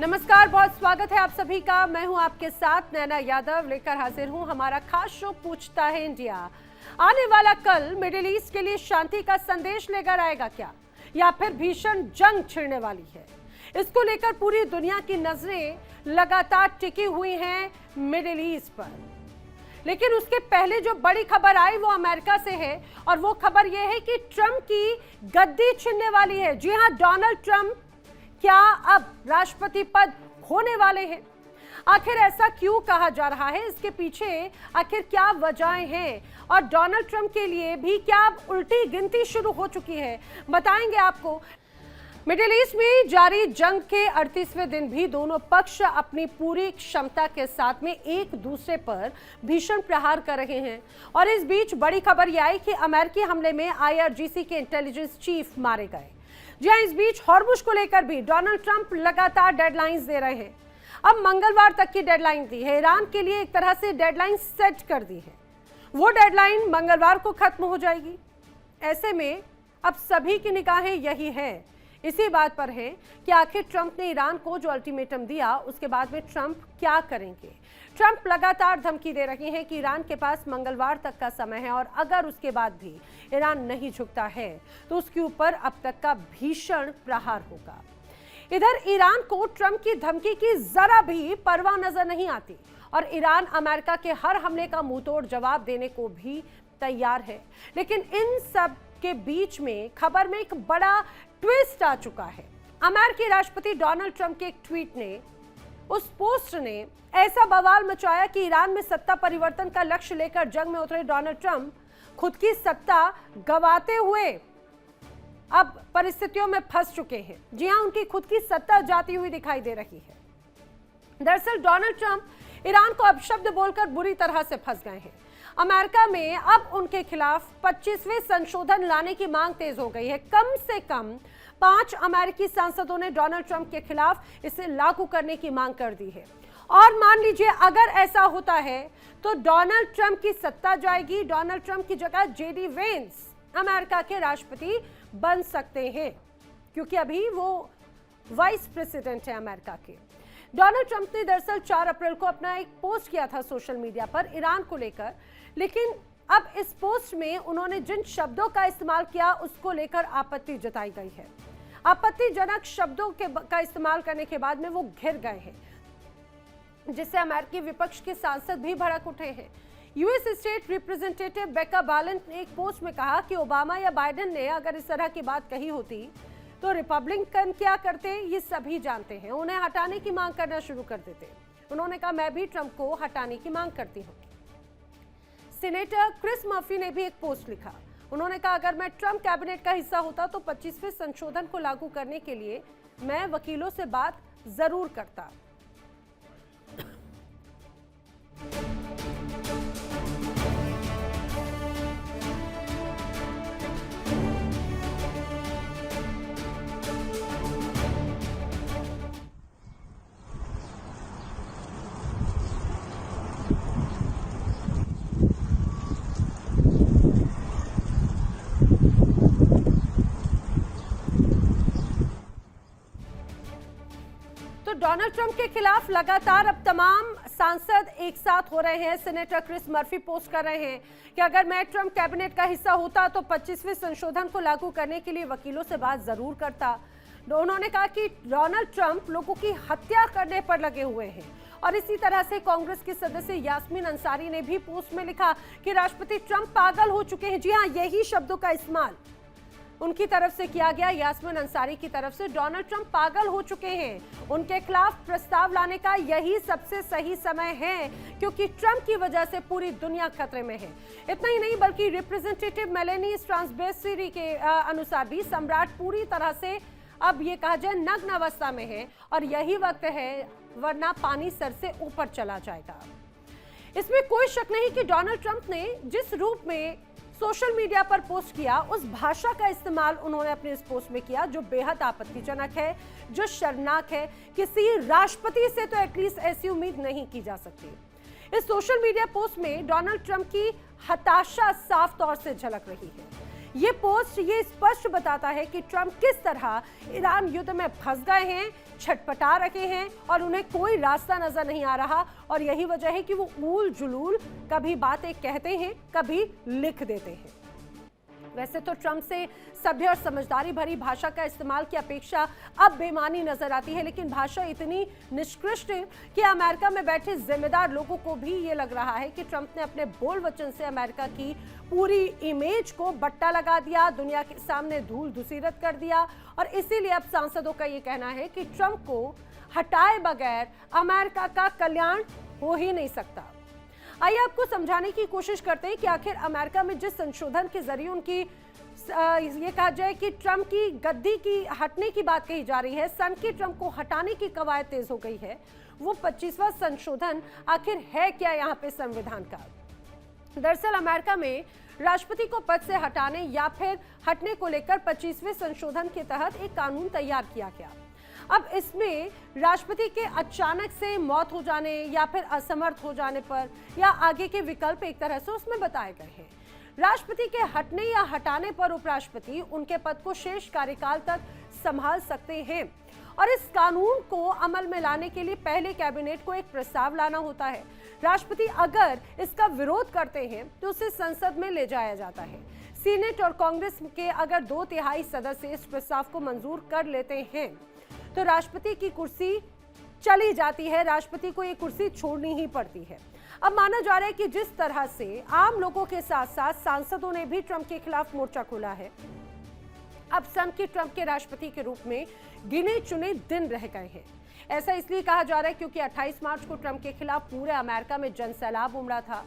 नमस्कार, बहुत स्वागत है आप सभी का। मैं हूं आपके साथ नैना यादव, लेकर हाजिर हूं हमारा खास शो पूछता है इंडिया। आने वाला कल मिडिल ईस्ट के लिए शांति का संदेश लेकर आएगा क्या, या फिर भीषण जंग छिड़ने वाली है? इसको लेकर पूरी दुनिया की नजरें लगातार टिकी हुई हैं मिडिल ईस्ट पर। लेकिन उसके पहले जो बड़ी खबर आई वो अमेरिका से है, और वो खबर ये है कि ट्रंप की गद्दी छिनने वाली है। जी हां, डोनाल्ड ट्रंप क्या अब राष्ट्रपति पद खोने वाले हैं? आखिर ऐसा क्यों कहा जा रहा है? इसके पीछे आखिर क्या वजहें हैं? और डोनाल्ड ट्रंप के लिए भी क्या अब उल्टी गिनती शुरू हो चुकी है? बताएंगे आपको। मिडिल ईस्ट में जारी जंग के 38वें दिन भी दोनों पक्ष अपनी पूरी क्षमता के साथ में एक दूसरे पर भीषण प्रहार कर रहे हैं। और इस बीच बड़ी खबर यह आई कि अमेरिकी हमले में IRGC के इंटेलिजेंस चीफ मारे गए। जी हां, इस बीच हॉर्मुज को लेकर भी डोनाल्ड ट्रंप लगातार डेडलाइंस दे रहे हैं। अब मंगलवार तक की डेडलाइन दी है। ईरान के लिए एक तरह से डेडलाइन सेट कर दी है। वो डेडलाइन मंगलवार को खत्म हो जाएगी। ऐसे में अब सभी की निगाहें यही है, इसी बात पर है कि आखिर ट्रंप ने ईरान को जो अल्टीमेटम दिया उसके बाद में ट्रंप क्या करेंगे। ट्रंप लगातार धमकी दे रहे हैं कि ईरान के पास मंगलवार तक का समय है, और अगर उसके बाद भी ईरान नहीं झुकता है तो उसके ऊपर अब तक का भीषण प्रहार होगा। इधर ईरान को ट्रंप की धमकी की जरा भी परवाह नजर नहीं आती, और ईरान अमेरिका के हर हमले का मुंहतोड़ जवाब देने को भी तैयार है। लेकिन इन सब के बीच में खबर में एक बड़ा ट्विस्ट आ चुका है। अमेरिकी राष्ट्रपति डोनाल्ड ट्रंप के एक ट्वीट ने, उस पोस्ट ने ऐसा बवाल मचाया कि ईरान में सत्ता परिवर्तन का लक्ष्य लेकर जंग में उतरे डोनाल्ड ट्रंप खुद की सत्ता गंवाते हुए अब परिस्थितियों में फंस चुके हैं। जी हां, उनकी खुद की सत्ता जाती हुई दिखाई दे रही है। दरअसल डोनाल्ड ट्रंप ईरान को अपशब्द बोलकर बुरी तरह से फंस गए हैं। अमेरिका में अब उनके खिलाफ 25वें संशोधन लाने की मांग तेज हो गई है। कम से कम 5 अमेरिकी सांसदों ने डोनाल्ड ट्रंप के खिलाफ इसे लागू करने की मांग कर दी है। और मान लीजिए अगर ऐसा होता है तो डोनाल्ड ट्रंप की सत्ता जाएगी। डोनाल्ड ट्रंप की जगह JD वेंस अमेरिका के राष्ट्रपति बन सकते हैं, क्योंकि अभी वो वाइस प्रेसिडेंट है अमेरिका के। डोनाल्ड ट्रंप ने दरअसल 4 अप्रैल को अपना एक पोस्ट किया था सोशल मीडिया पर ईरान को लेकर, लेकिन अब इस पोस्ट में उन्होंने जिन शब्दों का इस्तेमाल किया उसको लेकर आपत्ति जताई गई है। आपत्तिजनक शब्दों का इस्तेमाल करने के बाद में वो घिर गए हैं, जिससे अमेरिकी विपक्ष के सांसद भी भड़क उठे हैं। US स्टेट रिप्रेजेंटेटिव बेका बालेंट ने एक पोस्ट में कहा कि ओबामा या बाइडेन ने अगर इस तरह की बात कही होती तो रिपब्लिकन क्या करते ये सभी जानते हैं, उन्हें हटाने की मांग करना शुरू कर देते। उन्होंने कहा, मैं भी ट्रंप को हटाने की मांग करती हूँ। सीनेटर क्रिस मर्फी ने भी एक पोस्ट लिखा। उन्होंने कहा, अगर मैं ट्रंप कैबिनेट का हिस्सा होता तो 25वें संशोधन को लागू करने के लिए मैं वकीलों से बात जरूर करता। डोनाल्ड ट्रंप के खिलाफ लगातार अब तमाम सांसद एक साथ हो रहे हैं। सेनेटर क्रिस मर्फी पोस्ट कर रहे हैं कि अगर मैं ट्रंप कैबिनेट का हिस्सा होता तो 25वें संशोधन को लागू करने के लिए वकीलों से बात जरूर करता। उन्होंने कहा कि डोनाल्ड ट्रंप लोगों की हत्या करने पर लगे हुए हैं। और इसी तरह से कांग्रेस की सदस्य यास्मीन अंसारी ने भी पोस्ट में लिखा कि राष्ट्रपति ट्रंप पागल हो चुके हैं। जी हां, यही शब्दों का इस्तेमाल उनकी तरफ से किया गया, यास्मीन अंसारी की तरफ से। डोनाल्ड ट्रंप पागल हो चुके हैं, उनके खिलाफ प्रस्ताव लाने का यही सबसे सही समय है, क्योंकि ट्रंप की वजह से पूरी दुनिया खतरे में है। इतना ही नहीं, बल्कि रिप्रेजेंटेटिव मेलेनी स्ट्रासबेरी के अनुसार भी सम्राट पूरी तरह से अब ये कहा जाए नग्न अवस्था में है, और यही वक्त है, वरना पानी सर से ऊपर चला जाएगा। इसमें कोई शक नहीं कि डोनाल्ड ट्रंप ने जिस रूप में सोशल मीडिया पर पोस्ट किया, उस भाषा का इस्तेमाल उन्होंने अपने इस पोस्ट में किया जो बेहद आपत्तिजनक है, जो शर्मनाक है। किसी राष्ट्रपति से तो एटलीस्ट ऐसी उम्मीद नहीं की जा सकती। इस सोशल मीडिया पोस्ट में डोनाल्ड ट्रंप की हताशा साफ तौर से झलक रही है। ये पोस्ट ये स्पष्ट बताता है कि ट्रंप किस तरह ईरान युद्ध में फंस गए हैं, छटपटा रहे हैं और उन्हें कोई रास्ता नजर नहीं आ रहा। और यही वजह है कि वो ऊल जुलूल कभी बातें कहते हैं, कभी लिख देते हैं। वैसे तो ट्रंप से सभ्य और समझदारी भरी भाषा का इस्तेमाल की अपेक्षा अब बेमानी नजर आती है, लेकिन भाषा इतनी निष्कृष्ट है कि अमेरिका में बैठे जिम्मेदार लोगों को भी ये लग रहा है कि ट्रंप ने अपने बोल वचन से अमेरिका की पूरी इमेज को बट्टा लगा दिया, दुनिया के सामने धूल धुसीरत कर दिया। और इसीलिए अब सांसदों का ये कहना है कि ट्रंप को हटाए बगैर अमेरिका का कल्याण हो ही नहीं सकता। आइए आपको समझाने की कोशिश करते हैं कि आखिर अमेरिका में जिस संशोधन के जरिए उनकी ये कहा जाए कि ट्रंप की गद्दी की हटने की बात कही जा रही है, सन की ट्रंप को हटाने की कवायद तेज हो गई है, वो 25वां संशोधन आखिर है क्या यहाँ पे संविधान का। दरअसल अमेरिका में राष्ट्रपति को पद से हटाने या फिर हटने को लेकर 25वें संशोधन के तहत एक कानून तैयार किया गया। अब इसमें राष्ट्रपति के अचानक से मौत हो जाने या फिर असमर्थ हो जाने पर या आगे के विकल्प एक तरह से उसमें बताए गए हैं। राष्ट्रपति के हटने या हटाने पर उपराष्ट्रपति उनके पद को शेष कार्यकाल तक संभाल सकते हैं। और इस कानून को अमल में लाने के लिए पहले कैबिनेट को एक प्रस्ताव लाना होता है। राष्ट्रपति अगर इसका विरोध करते हैं तो उसे संसद में ले जाया जाता है। सीनेट और कांग्रेस के अगर 2/3 सदस्य इस प्रस्ताव को मंजूर कर लेते हैं तो राष्ट्रपति की कुर्सी चली जाती है, राष्ट्रपति को ये कुर्सी छोड़नी ही पड़ती है। अब माना जा रहा है कि जिस तरह से आम लोगों के साथ साथ सांसदों ने भी ट्रंप के खिलाफ मोर्चा खोला है, अब सन की ट्रंप के राष्ट्रपति के रूप में गिने चुने दिन रह गए हैं। ऐसा इसलिए कहा जा रहा है क्योंकि 28 मार्च को ट्रंप के खिलाफ पूरे अमेरिका में जनसैलाब उमड़ा था।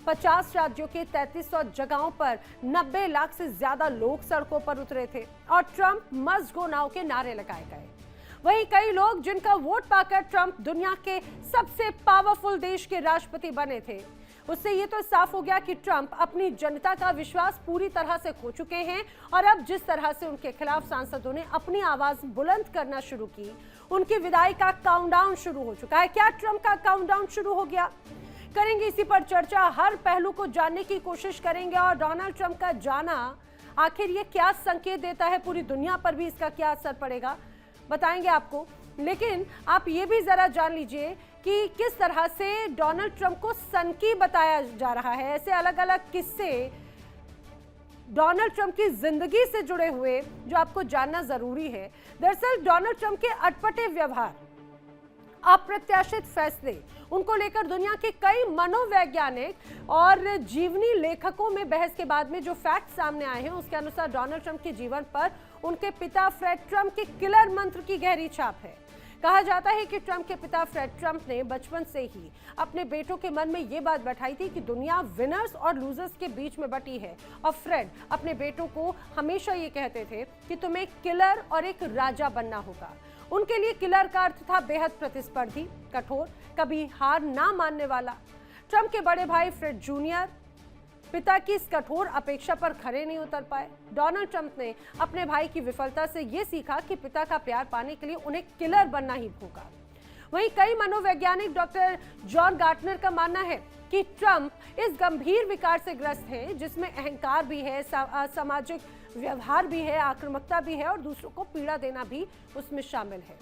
50 राज्यों के 3300 जगहों पर 90 लाख से ज्यादा लोग सड़कों पर उतरे थे और ट्रंप मस्ट गो नाउ के नारे लगाए गए। वहीं कई लोग जिनका वोट पाकर ट्रंप दुनिया के सबसे पावरफुल देश के राष्ट्रपति बने थे, उससे ये तो साफ हो गया कि ट्रंप अपनी जनता का विश्वास पूरी तरह से खो चुके हैं। और अब जिस तरह से उनके खिलाफ सांसदों ने अपनी आवाज बुलंद करना शुरू की, उनकी विदाई का काउंटडाउन शुरू हो चुका है। क्या ट्रंप का काउंटडाउन शुरू हो गया? करेंगे इसी पर चर्चा, हर पहलू को जानने की कोशिश करेंगे। और डोनाल्ड ट्रंप का जाना आखिर ये क्या संकेत देता है, पूरी दुनिया पर भी इसका क्या असर पड़ेगा, बताएंगे आपको। लेकिन आप ये भी जरा जान लीजिए कि किस तरह से डोनाल्ड ट्रंप को सनकी बताया जा रहा है। ऐसे अलग अलग किस्से डोनाल्ड ट्रंप की जिंदगी से जुड़े हुए जो आपको जानना जरूरी है। दरअसल डोनाल्ड ट्रंप के अटपटे व्यवहार, अप्रत्याशित फैसले, उनको लेकर दुनिया के कई मनोवैज्ञानिक और जीवनी लेखकों में बहस के बाद में जो फैक्ट सामने आए हैं, उसके अनुसार डोनाल्ड ट्रंप के जीवन पर उनके पिता फ्रेड ट्रंप के किलर मंत्र की गहरी छाप है। कहा जाता है कि ट्रंप के पिता फ्रेड ट्रंप ने बचपन से ही अपने बेटों के मन में ये बात बैठाई थी कि दुनिया विनर्स और लूजर्स के बीच में बटी है। और फ्रेड अपने बेटों को हमेशा ये कहते थे कि तुम्हें किलर और एक राजा बनना होगा। उनके लिए किलर का अर्थ था बेहद प्रतिस्पर्धी, कठोर, कभी हार ना मानने वाला। ट्रंप के बड़े भाई फ्रेड जूनियर पिता की इस कठोर अपेक्षा पर खरे नहीं उतर पाए। डोनाल्ड ट्रंप ने अपने भाई की विफलता से यह सीखा कि पिता का प्यार पाने के लिए उन्हें किलर बनना ही होगा। वहीं कई मनोवैज्ञानिक डॉक्टर जॉन गार्टनर का मानना है कि ट्रंप इस गंभीर विकार से ग्रस्त हैं जिसमें अहंकार भी है, सामाजिक व्यवहार भी है, आक्रामकता भी है और दूसरों को पीड़ा देना भी उसमें शामिल है।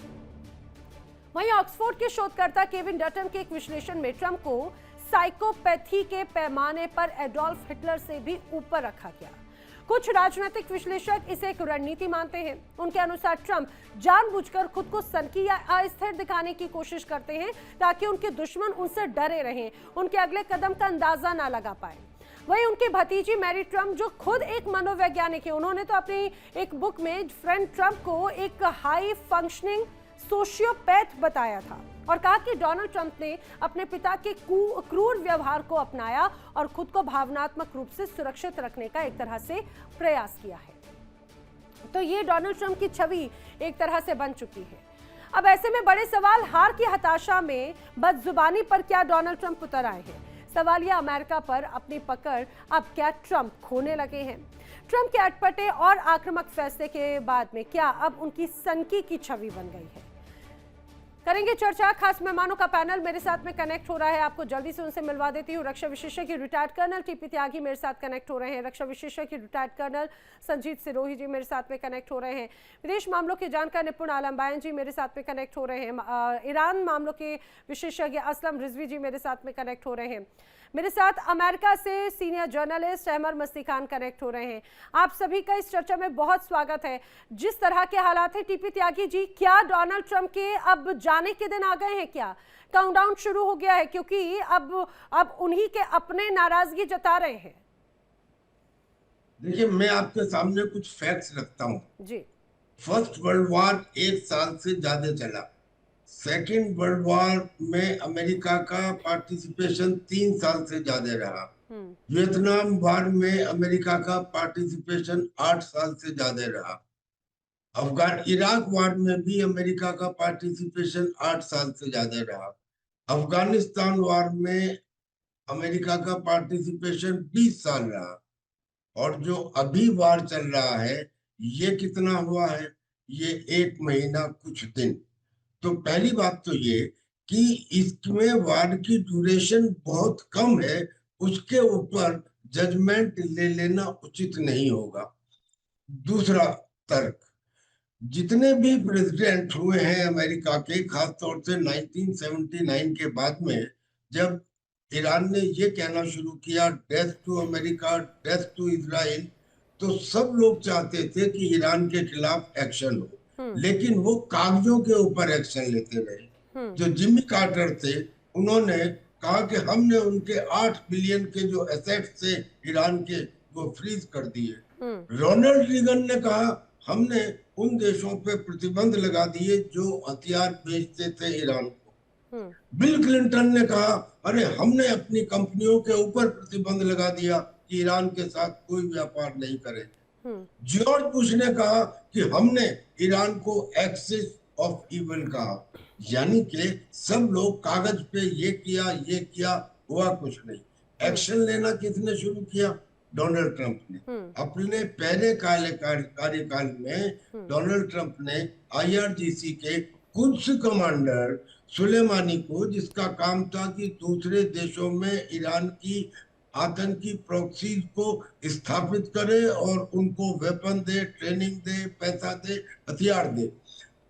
वहीं ऑक्सफोर्ड के शोधकर्ता केविन डटन के एक विश्लेषण में ट्रंप को साइकोपैथी के पैमाने पर एडोल्फ हिटलर से भी ऊपर रखा गया। कुछ राजनीतिक विश्लेषक इसे एक रणनीति मानते हैं। उनके अनुसार ट्रंप जानबूझकर खुद को सनकी या अस्थिर दिखाने की कोशिश करते हैं ताकि उनके दुश्मन उनसे डरे रहें, उनके अगले कदम का अंदाजा ना लगा पाए। वहीं उनकी भतीजी मैरी ट्रंप जो खुद एक मनोवैज्ञानिक है, उन्होंने तो अपनी एक बुक में फ्रेड ट्रंप को एक हाई फंक्शनिंग सोशियोपैथ बताया था और कहा कि डोनाल्ड ट्रंप ने अपने पिता के क्रूर व्यवहार को अपनाया और खुद को भावनात्मक रूप से सुरक्षित रखने का एक तरह से प्रयास किया है। तो ये डोनाल्ड ट्रंप की छवि एक तरह से बन चुकी है। अब ऐसे में बड़े सवाल, हार की हताशा में बदजुबानी पर क्या डोनाल्ड ट्रंप उतर आए हैं? सवाल यह, अमेरिका पर अपनी पकड़ अब क्या ट्रंप खोने लगे हैं? ट्रंप के अटपटे और आक्रामक फैसले के बाद में क्या अब उनकी सनकी की छवि बन गई है? करेंगे चर्चा। खास मेहमानों का पैनल मेरे साथ में कनेक्ट हो रहा है, आपको जल्दी से उनसे मिलवा देती हूँ। रक्षा विशेषज्ञ रिटायर्ड कर्नल टीपी त्यागी मेरे साथ कनेक्ट हो रहे हैं। रक्षा विशेषज्ञ रिटायर्ड कर्नल संजीत सिरोही जी मेरे साथ में कनेक्ट हो रहे हैं। विदेश मामलों के जानकार निपुण आलम बायन जी मेरे साथ में कनेक्ट हो रहे हैं। ईरान मामलों के विशेषज्ञ असलम रिजवी जी मेरे साथ में कनेक्ट हो रहे हैं। मेरे साथ अमेरिका से सीनियर जर्नलिस्ट अहमर मस्ती खान कनेक्ट हो रहे हैं। आप सभी का इस चर्चा में बहुत स्वागत है। जिस तरह के हालात हैं टीपी त्यागी जी, क्या डोनाल्ड ट्रंप के अब जाने के दिन आ गए हैं? क्या काउंटडाउन शुरू हो गया है? क्योंकि अब उन्हीं के अपने नाराजगी जता रहे हैं। देखिए, मैं आपके सामने कुछ फैक्ट्स रखता हूँ जी। फर्स्ट वर्ल्ड वॉर 1 साल से ज्यादा चला। सेकेंड वर्ल्ड वॉर में अमेरिका का पार्टिसिपेशन 3 साल से ज्यादा रहा। वियतनाम वॉर में अमेरिका का पार्टिसिपेशन 8 साल से ज्यादा रहा। इराक वॉर में भी अमेरिका का पार्टिसिपेशन 8 साल से ज्यादा रहा। अफगानिस्तान वॉर में अमेरिका का पार्टिसिपेशन 20 साल रहा। और जो अभी वार चल रहा है, ये कितना हुआ है? ये 1 महीना कुछ दिन। तो पहली बात तो ये कि इसमें वार की ड्यूरेशन बहुत कम है, उसके ऊपर जजमेंट ले लेना उचित नहीं होगा। दूसरा तर्क, जितने भी प्रेसिडेंट हुए हैं अमेरिका के, खासतौर से 1979 के बाद में, जब ईरान ने ये कहना शुरू किया death to America, death to Israel, तो सब लोग चाहते थे कि ईरान के खिलाफ एक्शन हो, लेकिन वो कागजों के ऊपर एक्शन लेते रहे। जो जिमी कार्टर थे, उन्होंने कहा कि हमने उनके 8 बिलियन के जो एसेट्स थे ईरान के, वो फ्रीज कर दिए। रोनाल्ड रीगन ने कहा हमने उन देशों पे प्रतिबंध लगा दिए जो हथियार बेचते थे ईरान को। बिल क्लिंटन ने कहा अरे हमने अपनी कंपनियों के ऊपर प्रतिबंध लगा दिया कि ईरान के साथ कोई व्यापार नहीं करे। जॉर्ज बुश ने कहा कि हमने ईरान को एक्सिस ऑफ इविल कहा। यानी कि सब लोग कागज पे ये किया, हुआ कुछ नहीं। एक्शन लेना किसने शुरू किया? डोनाल्ड ट्रंप ने। अपने पहले कार्यकाल में डोनाल्ड ट्रंप ने IRGC के कुछ कमांडर सुलेमानी को, जिसका काम था कि दूसरे देशों में ईरान की आतंकी प्रॉक्सीज को स्थापित करे और उनको वेपन दे, ट्रेनिंग दे, पैसा दे, हथियार दे,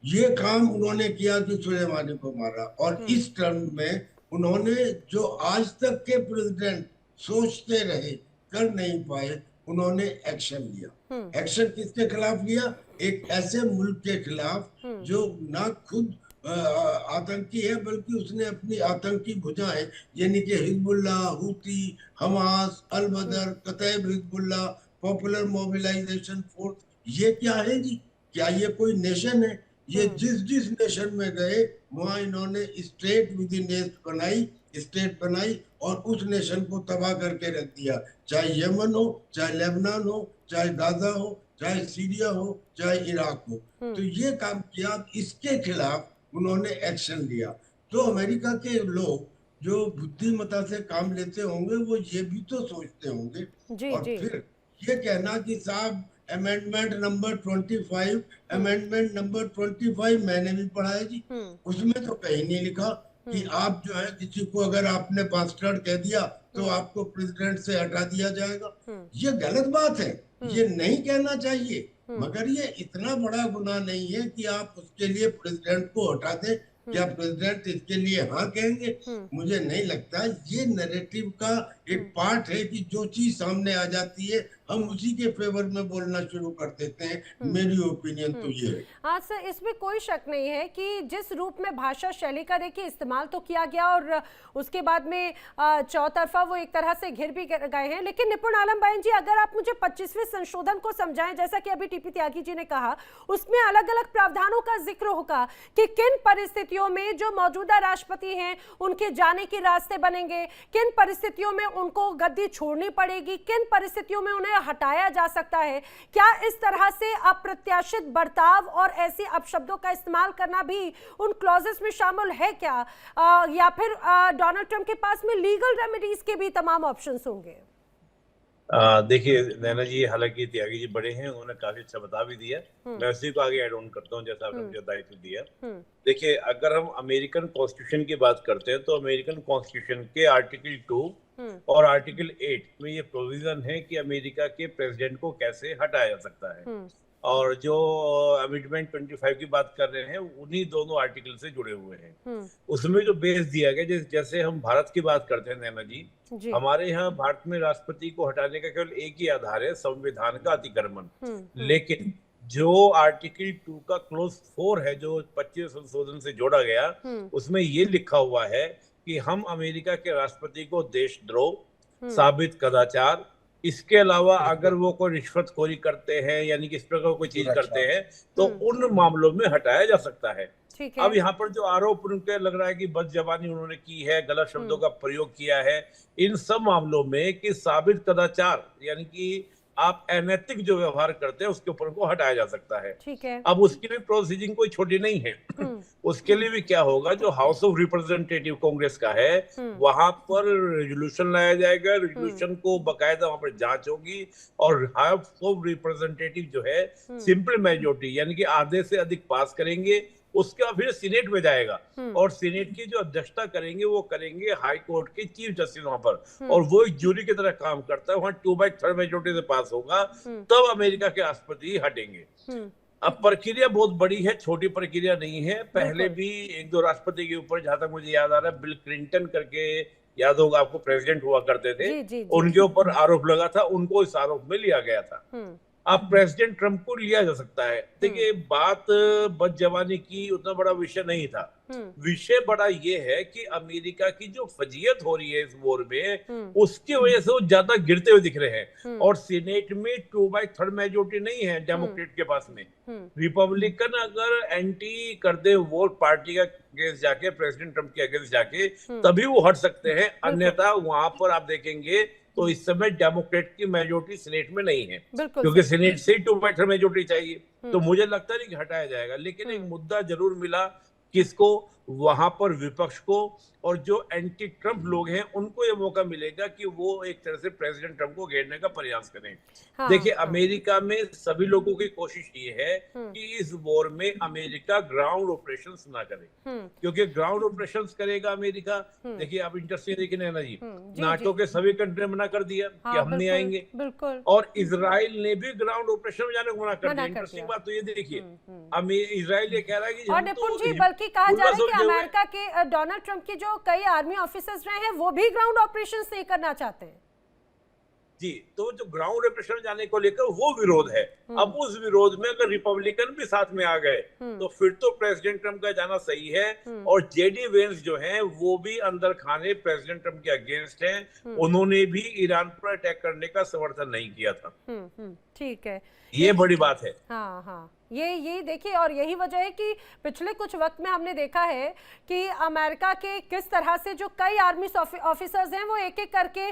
ये काम उन्होंने किया कि सुलेमानी को मारा। और इस टर्म में उन्होंने जो आज तक के प्रेसिडेंट सोचते रहे, कर नहीं पाए, उन्होंने एक्शन लिया। एक्शन किसके खिलाफ लिया? एक ऐसे मुल्क के खिलाफ जो ना खुद आतंकी है, बल्कि उसने अपनी आतंकी भुजाएं यानी कि हिजबुल्ला, हूती, हमास, अल बदर, कतैब हिजबुल्ला, पॉपुलर मोबिलाइजेशन फोर्स, ये क्या है जी? क्या ये कोई नेशन है? ये जिस नेशन में गए वहां इन्होंने स्टेट विद इन स्टेट बनाई और उस नेशन को तबाह करके रख दिया। चाहे यमन हो, चाहे लेबनान हो, चाहे गाजा हो, चाहे सीरिया हो, चाहे इराक हो, तो ये काम किया। इसके खिलाफ उन्होंने एक्शन लिया। तो अमेरिका के लोग जो बुद्धिमत्ता से काम लेते होंगे, वो ये भी तो सोचते होंगे। और फिर ये कहना कि साहब अमेंडमेंट नंबर 25, अमेंडमेंट नंबर 25 मैंने भी पढ़ा है जी, उसमें तो कहीं नहीं लिखा कि आप जो है किसी को अगर आपने बास्टर्ड कह दिया तो आपको प्रेसिडेंट से हटा दिया जाएगा। ये गलत बात है, ये नहीं कहना चाहिए। मगर ये इतना बड़ा गुनाह नहीं है कि आप उसके लिए प्रेसिडेंट को हटा दें। क्या प्रेसिडेंट इसके लिए हाँ कहेंगे? मुझे नहीं लगता। ये नैरेटिव का एक पार्ट है कि जो चीज सामने आ जाती है हम उसी के फेवर में बोलना शुरू कर देते हैं। मेरी ओपिनियन तो ये है। हाँ सर, इसमें कोई शक नहीं है कि जिस रूप में भाषा शैली का देखिए इस्तेमाल तो किया गया और उसके बाद में चौतरफा वो एक तरह से घिर भी गए हैं। लेकिन निपुण आलम बायन जी, अगर आप मुझे 25वें संशोधन को समझाएं, जैसा कि अभी टीपी त्यागी जी ने कहा, उसमें अलग अलग प्रावधानों का जिक्र होगा कि किन परिस्थितियों में जो मौजूदा राष्ट्रपति हैं उनके जाने के रास्ते बनेंगे, किन परिस्थितियों में उनको गद्दी छोड़नी पड़ेगी, किन परिस्थितियों में उन्हें हटाया जा सकता है। क्या इस तरह से अप्रत्याशित बर्ताव और ऐसे अपशब्दों का इस्तेमाल करना भी उन क्लॉजेस में शामिल है क्या? या फिर डोनाल्ड ट्रंप के पास में लीगल रेमेडीज के भी तमाम ऑप्शंस होंगे? देखिए नैना जी, हालांकि त्यागी जी बड़े हैं, उन्होंने काफी अच्छा बता भी दिया। मैं उसी को आगे ऐड ऑन करता हूँ जैसा आपने मुझे दायित्व दिया। देखिए, अगर हम अमेरिकन कॉन्स्टिट्यूशन की बात करते हैं तो अमेरिकन कॉन्स्टिट्यूशन के आर्टिकल 2 और आर्टिकल 8 में ये प्रोविजन है कि अमेरिका के प्रेसिडेंट को कैसे हटाया जा सकता है। और जो अमेंडमेंट 25 की बात कर रहे हैं, उन्हीं दोनों आर्टिकल से जुड़े हुए हैं। उसमें जो बेस दिया गया, जैसे हम भारत की बात करते हैं नैना जी, हमारे यहाँ भारत में राष्ट्रपति को हटाने का केवल एक ही आधार है, संविधान का अतिक्रमण। लेकिन जो आर्टिकल 2 का क्लोज 4 है, जो 25 संशोधन से जोड़ा गया, उसमें ये लिखा हुआ है कि हम अमेरिका के राष्ट्रपति को देशद्रोह, साबित कदाचार, इसके अलावा अगर वो कोई रिश्वतखोरी करते हैं, यानी कि इस प्रकार कोई चीज करते हैं, तो उन मामलों में हटाया जा सकता है। अब यहाँ पर जो आरोप उनके लग रहा है कि बदजबानी उन्होंने की है, गलत शब्दों का प्रयोग किया है, इन सब मामलों में कि साबित कदाचार, यानी कि आप अनैतिक जो व्यवहार करते हैं, उसके ऊपर को हटाया जा सकता है। ठीक है। अब उसकी भी प्रोसीजिंग कोई छोटी नहीं है। उसके लिए भी क्या होगा, जो हाउस ऑफ रिप्रेजेंटेटिव कांग्रेस का है, वहां पर रेजोल्यूशन लाया जाएगा, रेजोल्यूशन को बकायदा वहां पर जांच होगी, और हाउस ऑफ रिप्रेजेंटेटिव जो है सिंपल मेजोरिटी यानी कि आधे से अधिक पास करेंगे। उसके बाद फिर सीनेट में जाएगा, और सीनेट की जो अध्यक्षता करेंगे वो करेंगे हाई कोर्ट के चीफ जस्टिस वहां पर, और वो एक जूरी की तरह काम करता है। वहां 2/3 मेजोरिटी से पास होगा, तब अमेरिका के राष्ट्रपति हटेंगे। अब प्रक्रिया बहुत बड़ी है, छोटी प्रक्रिया नहीं है। पहले भी एक दो राष्ट्रपति के ऊपर, जहां तक मुझे याद आ रहा है, बिल क्लिंटन करके, याद होगा आपको, प्रेसिडेंट हुआ करते थे, उनके ऊपर आरोप लगा था, उनको इस आरोप में लिया गया था। अब प्रेसिडेंट ट्रंप को लिया जा सकता है। देखिए, बात बदजबानी की उतना बड़ा विषय नहीं था। विषय बड़ा ये है कि अमेरिका की जो फजीयत हो रही है इस वॉर में, उसकी वजह से वो ज्यादा गिरते हुए दिख रहे हैं। और सीनेट में 2/3 मेजोरिटी नहीं है डेमोक्रेट के पास में। रिपब्लिकन अगर एंटी कर दे वोट पार्टी का अगेंस्ट जाके, प्रेसिडेंट ट्रंप के अगेंस्ट जाके, तभी वो हट सकते हैं। अन्यथा वहां पर आप देखेंगे तो इस समय डेमोक्रेट की मेजोरिटी सीनेट में नहीं है, क्योंकि सीनेट से 2/3 मेजोरिटी चाहिए। तो मुझे लगता नहीं कि हटाया जाएगा, लेकिन एक मुद्दा जरूर मिला, किसको, वहां पर विपक्ष को, और जो एंटी ट्रंप लोग हैं उनको ये मौका मिलेगा कि वो एक तरह से प्रेसिडेंट ट्रंप को घेरने का प्रयास करें। देखिए, अमेरिका में सभी लोगों की कोशिश ये है कि इस वॉर में अमेरिका ग्राउंड ऑपरेशंस ना करे, क्योंकि ग्राउंड ऑपरेशंस करेगा अमेरिका। देखिए, आप इंटरेस्टिंग देखिए नैना जी, नाटो के सभी कंट्री ने मना कर दिया कि हम नहीं आएंगे, और इजराइल ने भी ग्राउंड ऑपरेशन में जाने को मना कर दिया। इंटरेस्टिंग बात तो ये देखिए, इजराइल ये कह रहा है कि और निपुण जी, बल्कि कहा जा रहा है कि अमेरिका के डोनाल्ड ट्रंप के जो कई आर्मी ऑफिसर्स रहे हैं, वो भी ग्राउंड ऑपरेशंस नहीं करना चाहते हैं। जी, तो जो ग्राउंड ऑपरेशन जाने को लेकर वो विरोध है। अब उस विरोध में अगर रिपब्लिकन भी साथ में आ गए, तो फिर तो प्रेसिडेंट ट्रंप का जाना सही है। और जेडी वेंस जो हैं, वो भी अंदर खाने प्रेसिडेंट ट्रंप के अगेंस्ट हैं। उन्होंने भी ईरान पर अटैक करने का समर्थन नहीं किया था। ठीक है, ये बड़ी बात है। हाँ हाँ, ये देखिए, और यही वजह है कि पिछले कुछ वक्त में हमने देखा है कि अमेरिका के किस तरह से जो कई आर्मी ऑफिसर्स हैं, वो एक एक करके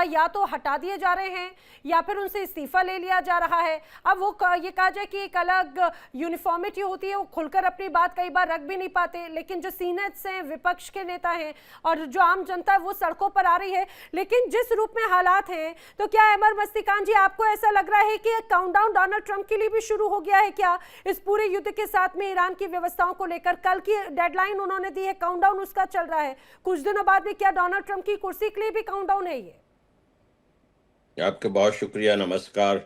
या तो हटा दिए जा रहे हैं या फिर उनसे इस्तीफा ले लिया जा रहा है। अब वो ये कहा जाए कि एक अलग यूनिफॉर्मिटी होती है, वो खुलकर अपनी बात कई बार रख भी नहीं पाते, लेकिन जो सीनेट्स हैं, विपक्ष के नेता हैं, और जो आम जनता है, वो सड़कों पर आ रही है। लेकिन जिस रूप में हालात हैं, तो क्या अमर मस्तिकान जी, आपको ऐसा लग रहा है कि काउंटडाउन डोनाल्ड ट्रंप के लिए भी शुरू हो गया है क्या, इस पूरे युद्ध के साथ में ईरान की व्यवस्थाओं को लेकर? कल की डेडलाइन उन्होंने दी है, काउंटडाउन उसका चल रहा है। कुछ दिनों बाद में क्या डोनाल्ड ट्रंप की कुर्सी के लिए भी काउंटडाउन है ये? आपका बहुत शुक्रिया, नमस्कार।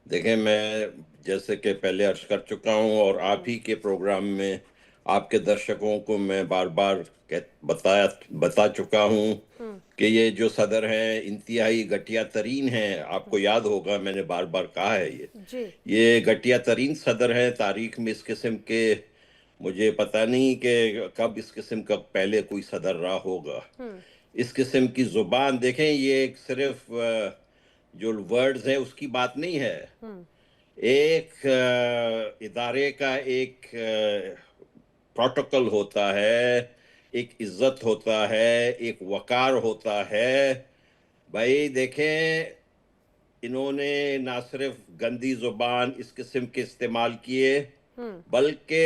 देखें, मैं जैसे कि पहले अर्ज कर चुका हूं, और आप ही के प्रोग्राम में आपके दर्शकों को मैं बार बार बता चुका हूं कि ये जो सदर हैं इंतहाई घटिया तरीन हैं। आपको याद होगा, मैंने बार बार कहा है ये घटिया तरीन सदर हैं तारीख में। इस किस्म के मुझे पता नहीं कि कब इस किस्म का पहले कोई सदर रहा होगा। इस किस्म की जुबान देखें, ये सिर्फ जो वर्ड्स हैं उसकी बात नहीं है। एक इदारे का एक प्रोटोकॉल होता है, एक इज्जत होता है, एक वकार होता है। भाई देखें, इन्होंने ना सिर्फ गंदी जुबान इस किस्म के इस्तेमाल किए, बल्कि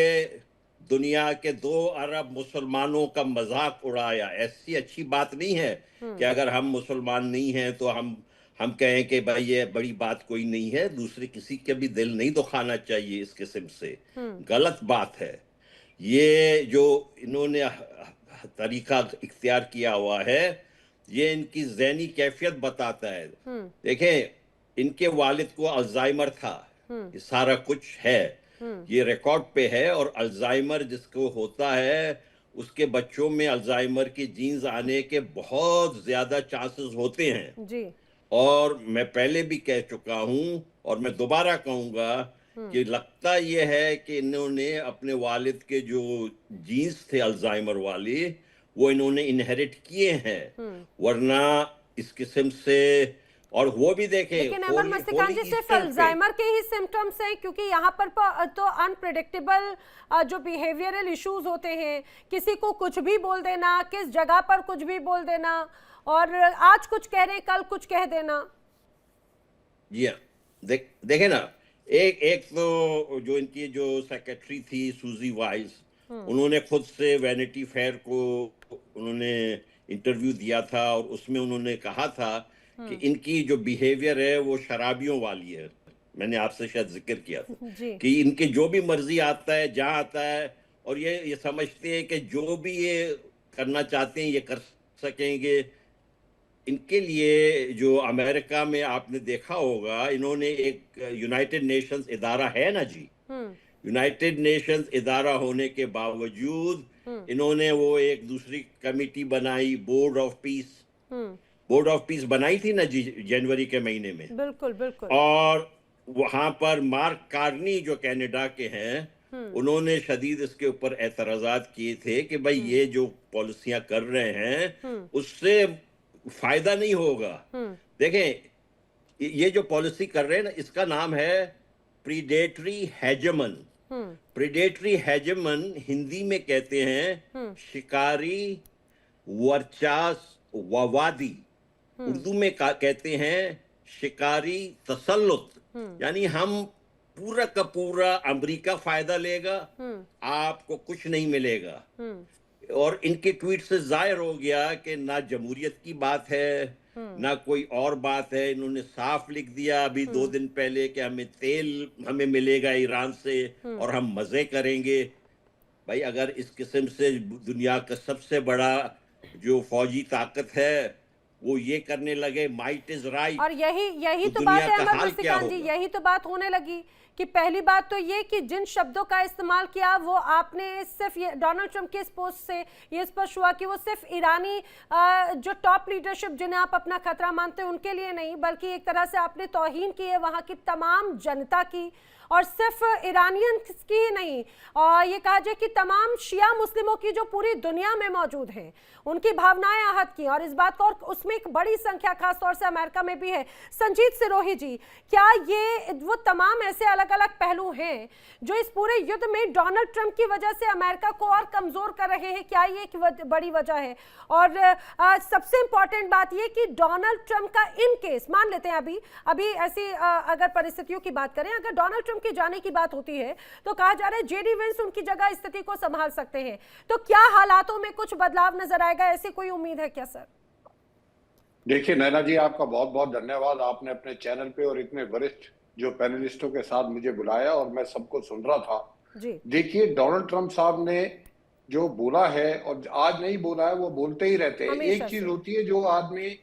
दुनिया के 2 अरब मुसलमानों का मजाक उड़ाया। ऐसी अच्छी बात नहीं है कि अगर हम मुसलमान नहीं हैं तो हम कहें कि भाई ये बड़ी बात कोई नहीं है, दूसरे किसी के भी दिल नहीं दुखाना चाहिए इस किस्म से, गलत बात है। ये जो इन्होंने तरीका इख्तियार किया हुआ है, ये इनकी ज़हनी कैफियत बताता है। देखें, इनके वालिद को अल्जाइमर था, ये सारा कुछ है, ये रिकॉर्ड पे है। और अल्जाइमर जिसको होता है, उसके बच्चों में अल्जाइमर की जीन्स आने के बहुत ज्यादा चांसेस होते हैं जी। और मैं पहले भी कह चुका हूं और मैं दोबारा कहूंगा कि लगता यह है कि इन्होंने अपने वालिद के जो जीन्स थे अल्जाइमर वाली, वो इन्होंने इनहेरिट किए हैं, वरना इस किस्म से। और वो भी देखें, लेकिन अहमद मस्तिकान जी, सिर्फ अल्जाइमर के ही सिम्टम्स हैं? क्योंकि यहाँ पर तो अनप्रेडिक्टेबल जो बिहेवियरल इश्यूज होते हैं, किसी को कुछ भी बोल देना, किस जगह पर कुछ भी बोल देना, और आज कुछ कह रहे हैं कल कुछ कह देना। जी हाँ, देखे ना, एक तो जो इनकी जो सेक्रेटरी थी सूजी वाइस, उन्होंने खुद से वैनिटी फेयर को उन्होंने इंटरव्यू दिया था और उसमें उन्होंने कहा था कि इनकी जो बिहेवियर है वो शराबियों वाली है। मैंने आपसे शायद जिक्र किया था कि इनके जो भी मर्जी आता है, जहां आता है, और ये समझते हैं कि जो भी ये करना चाहते हैं ये कर सकेंगे। इनके लिए जो अमेरिका में आपने देखा होगा, इन्होंने एक यूनाइटेड नेशंस इदारा है ना जी, यूनाइटेड नेशंस इदारा होने के बावजूद इन्होंने वो एक दूसरी कमेटी बनाई, बोर्ड ऑफ पीस बनाई थी ना जी, जनवरी के महीने में। बिल्कुल बिल्कुल। और वहां पर मार्क कार्नी जो कनाडा के हैं, उन्होंने शदीद इसके ऊपर एतराजात किए थे कि भाई ये जो पॉलिसियां कर रहे हैं उससे फायदा नहीं होगा। देखें, ये जो पॉलिसी कर रहे हैं ना, इसका नाम है प्रीडेटरी हेजेमन। प्रीडेटरी हेजेमन हिंदी में कहते हैं शिकारी वर्चस्ववादी, उर्दू में कहते हैं शिकारी तसल्लुत। यानी हम पूरा का पूरा अमेरिका फायदा लेगा, आपको कुछ नहीं मिलेगा। और इनके ट्वीट से जाहिर हो गया कि ना जमहूरियत की बात है ना कोई और बात है। इन्होंने साफ लिख दिया अभी 2 दिन पहले कि हमें मिलेगा ईरान से और हम मजे करेंगे। भाई, अगर इस किस्म से दुनिया का सबसे बड़ा जो फौजी ताकत है वो ये करने लगे, माइट इज राइट, और यही तो बात है अहमद मस्तिकान जी, यही तो बात होने लगी कि पहली बात तो ये कि जिन शब्दों का इस्तेमाल किया वो आपने सिर्फ ये डोनाल्ड ट्रंप के इस पोस्ट से ये स्पष्ट हुआ कि वो सिर्फ ईरानी जो टॉप लीडरशिप जिन्हें आप अपना खतरा मानते हैं उनके लिए नहीं, बल्कि एक तरह से आपने तौहीन की है वहाँ की तमाम जनता की, और सिर्फ ईरानियन की ही नहीं, और ये कहा जाए कि तमाम शिया मुस्लिमों की जो पूरी दुनिया में मौजूद हैं उनकी भावनाएं आहत की, और इस बात को, और उसमें एक बड़ी संख्या खासतौर से अमेरिका में भी है। संजीत सिरोही जी, क्या ये वो तमाम ऐसे अलग अलग पहलू हैं जो इस पूरे युद्ध में डोनाल्ड ट्रंप की वजह से अमेरिका को और कमजोर कर रहे हैं? क्या ये एक बड़ी वजह है? और सबसे इंपॉर्टेंट बात ये कि डोनाल्ड ट्रंप का इन केस, मान लेते हैं अभी ऐसी अगर परिस्थितियों की बात करें, अगर डोनाल्ड ट्रंप के जाने की बात होती है तो कहा जा रहा है जेडी वेंस उनकी जगह स्थिति को संभाल सकते हैं, तो क्या हालातों में कुछ बदलाव नजर आएगा? ऐसी कोई उम्मीद है क्या सर? देखिए नैना जी, आपका बहुत बहुत धन्यवाद। आपने अपने चैनल पे और इतने वरिष्ठ जो पैनलिस्टों के साथ मुझे बुलाया और मैं सबको सुन रहा था जी। देखिए, डोनाल्ड ट्रंप साहब ने जो बोला है, और आज नहीं बोला है, वो बोलते ही रहते हैं। एक चीज होती है, जो आदमी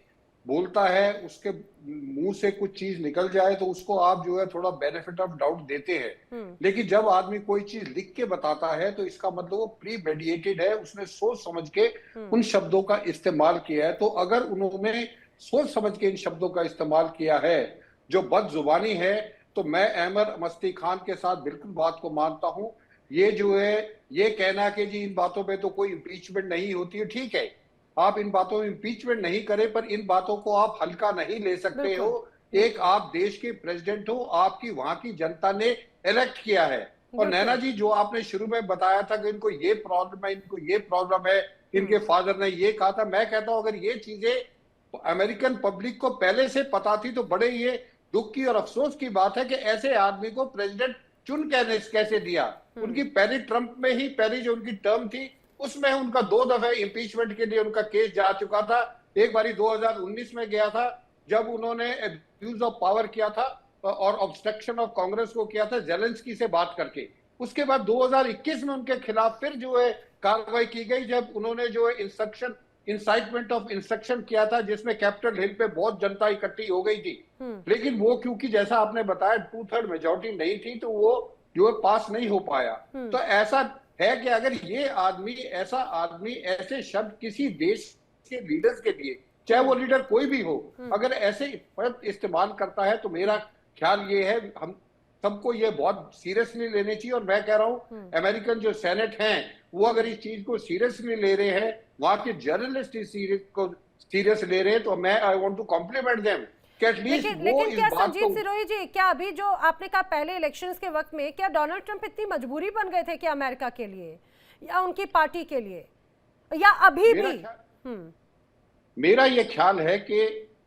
बोलता है उसके मुंह से कुछ चीज निकल जाए तो उसको आप जो है थोड़ा बेनिफिट ऑफ डाउट देते हैं, लेकिन जब आदमी कोई चीज लिख के बताता है तो इसका मतलब वो प्री मेडिएटेड है, उसने सोच समझ के उन शब्दों का इस्तेमाल किया है। तो अगर उन्होंने सोच समझ के इन शब्दों का इस्तेमाल किया है जो बदजुबानी है, तो मैं अहमद मस्ती खान के साथ बिल्कुल बात को मानता हूं। ये जो है, ये कहना कि जी इन बातों पे तो कोई इम्पीचमेंट नहीं होती है, ठीक है, आप इन बातों में इम्पीचमेंट नहीं करें, पर इन बातों को आप हल्का नहीं ले सकते हो। एक आप देश के प्रेसिडेंट हो, आपकी वहां की जनता ने इलेक्ट किया है। और नैना जी, जो आपने शुरू में बताया था कि इनको ये प्रॉब्लम है, इनको ये प्रॉब्लम है, इनके फादर ने ये कहा था, मैं कहता हूं अगर ये चीजें अमेरिकन पब्लिक को पहले से पता थी तो बड़े ये दुख की और अफसोस की बात है कि ऐसे आदमी को प्रेसिडेंट चुन कैसे दिया। उनकी पहली ट्रंप में ही पहली जो उनकी टर्म थी उसमें उनका 2 दफे इंपीचमेंट के लिए उनका केस जा चुका था। एक बारी 2019 में गया था जब उन्होंने अब्यूज ऑफ पावर किया था और ऑब्स्ट्रक्शन ऑफ कांग्रेस को किया था जेलेंस्की से बात करके। उसके बाद 2021 में उनके खिलाफ फिर जो है कार्रवाई की गई, जब उन्होंने जो है इंसाइटमेंट ऑफ इंस्ट्रक्शन किया था, जिसमें कैपिटल हिल पे बहुत जनता इकट्ठी हो गई थी। लेकिन वो क्योंकि जैसा आपने बताया 2/3 मेजोरिटी नहीं थी, तो वो जो है पास नहीं हो पाया। तो ऐसा है कि अगर ये आदमी ऐसे शब्द किसी देश के लीडर्स के लिए, चाहे वो लीडर कोई भी हो, अगर ऐसे शब्द इस्तेमाल करता है, तो मेरा ख्याल ये है हम सबको ये बहुत सीरियसली लेने चाहिए। और मैं कह रहा हूँ अमेरिकन जो सेनेट हैं वो अगर इस चीज को सीरियसली ले रहे हैं, वहां के जर्नलिस्ट इस को सीरियस ले रहे हैं, तो मैं I want to compliment them. लेकिन क्या संजीव सिरोही जी, क्या अभी जो आपने कहा पहले इलेक्शंस के वक्त में, क्या डोनाल्ड ट्रंप इतनी मजबूरी बन गए थे कि अमेरिका के लिए या उनकी पार्टी के लिए, या अभी भी? मेरा ये ख्याल है कि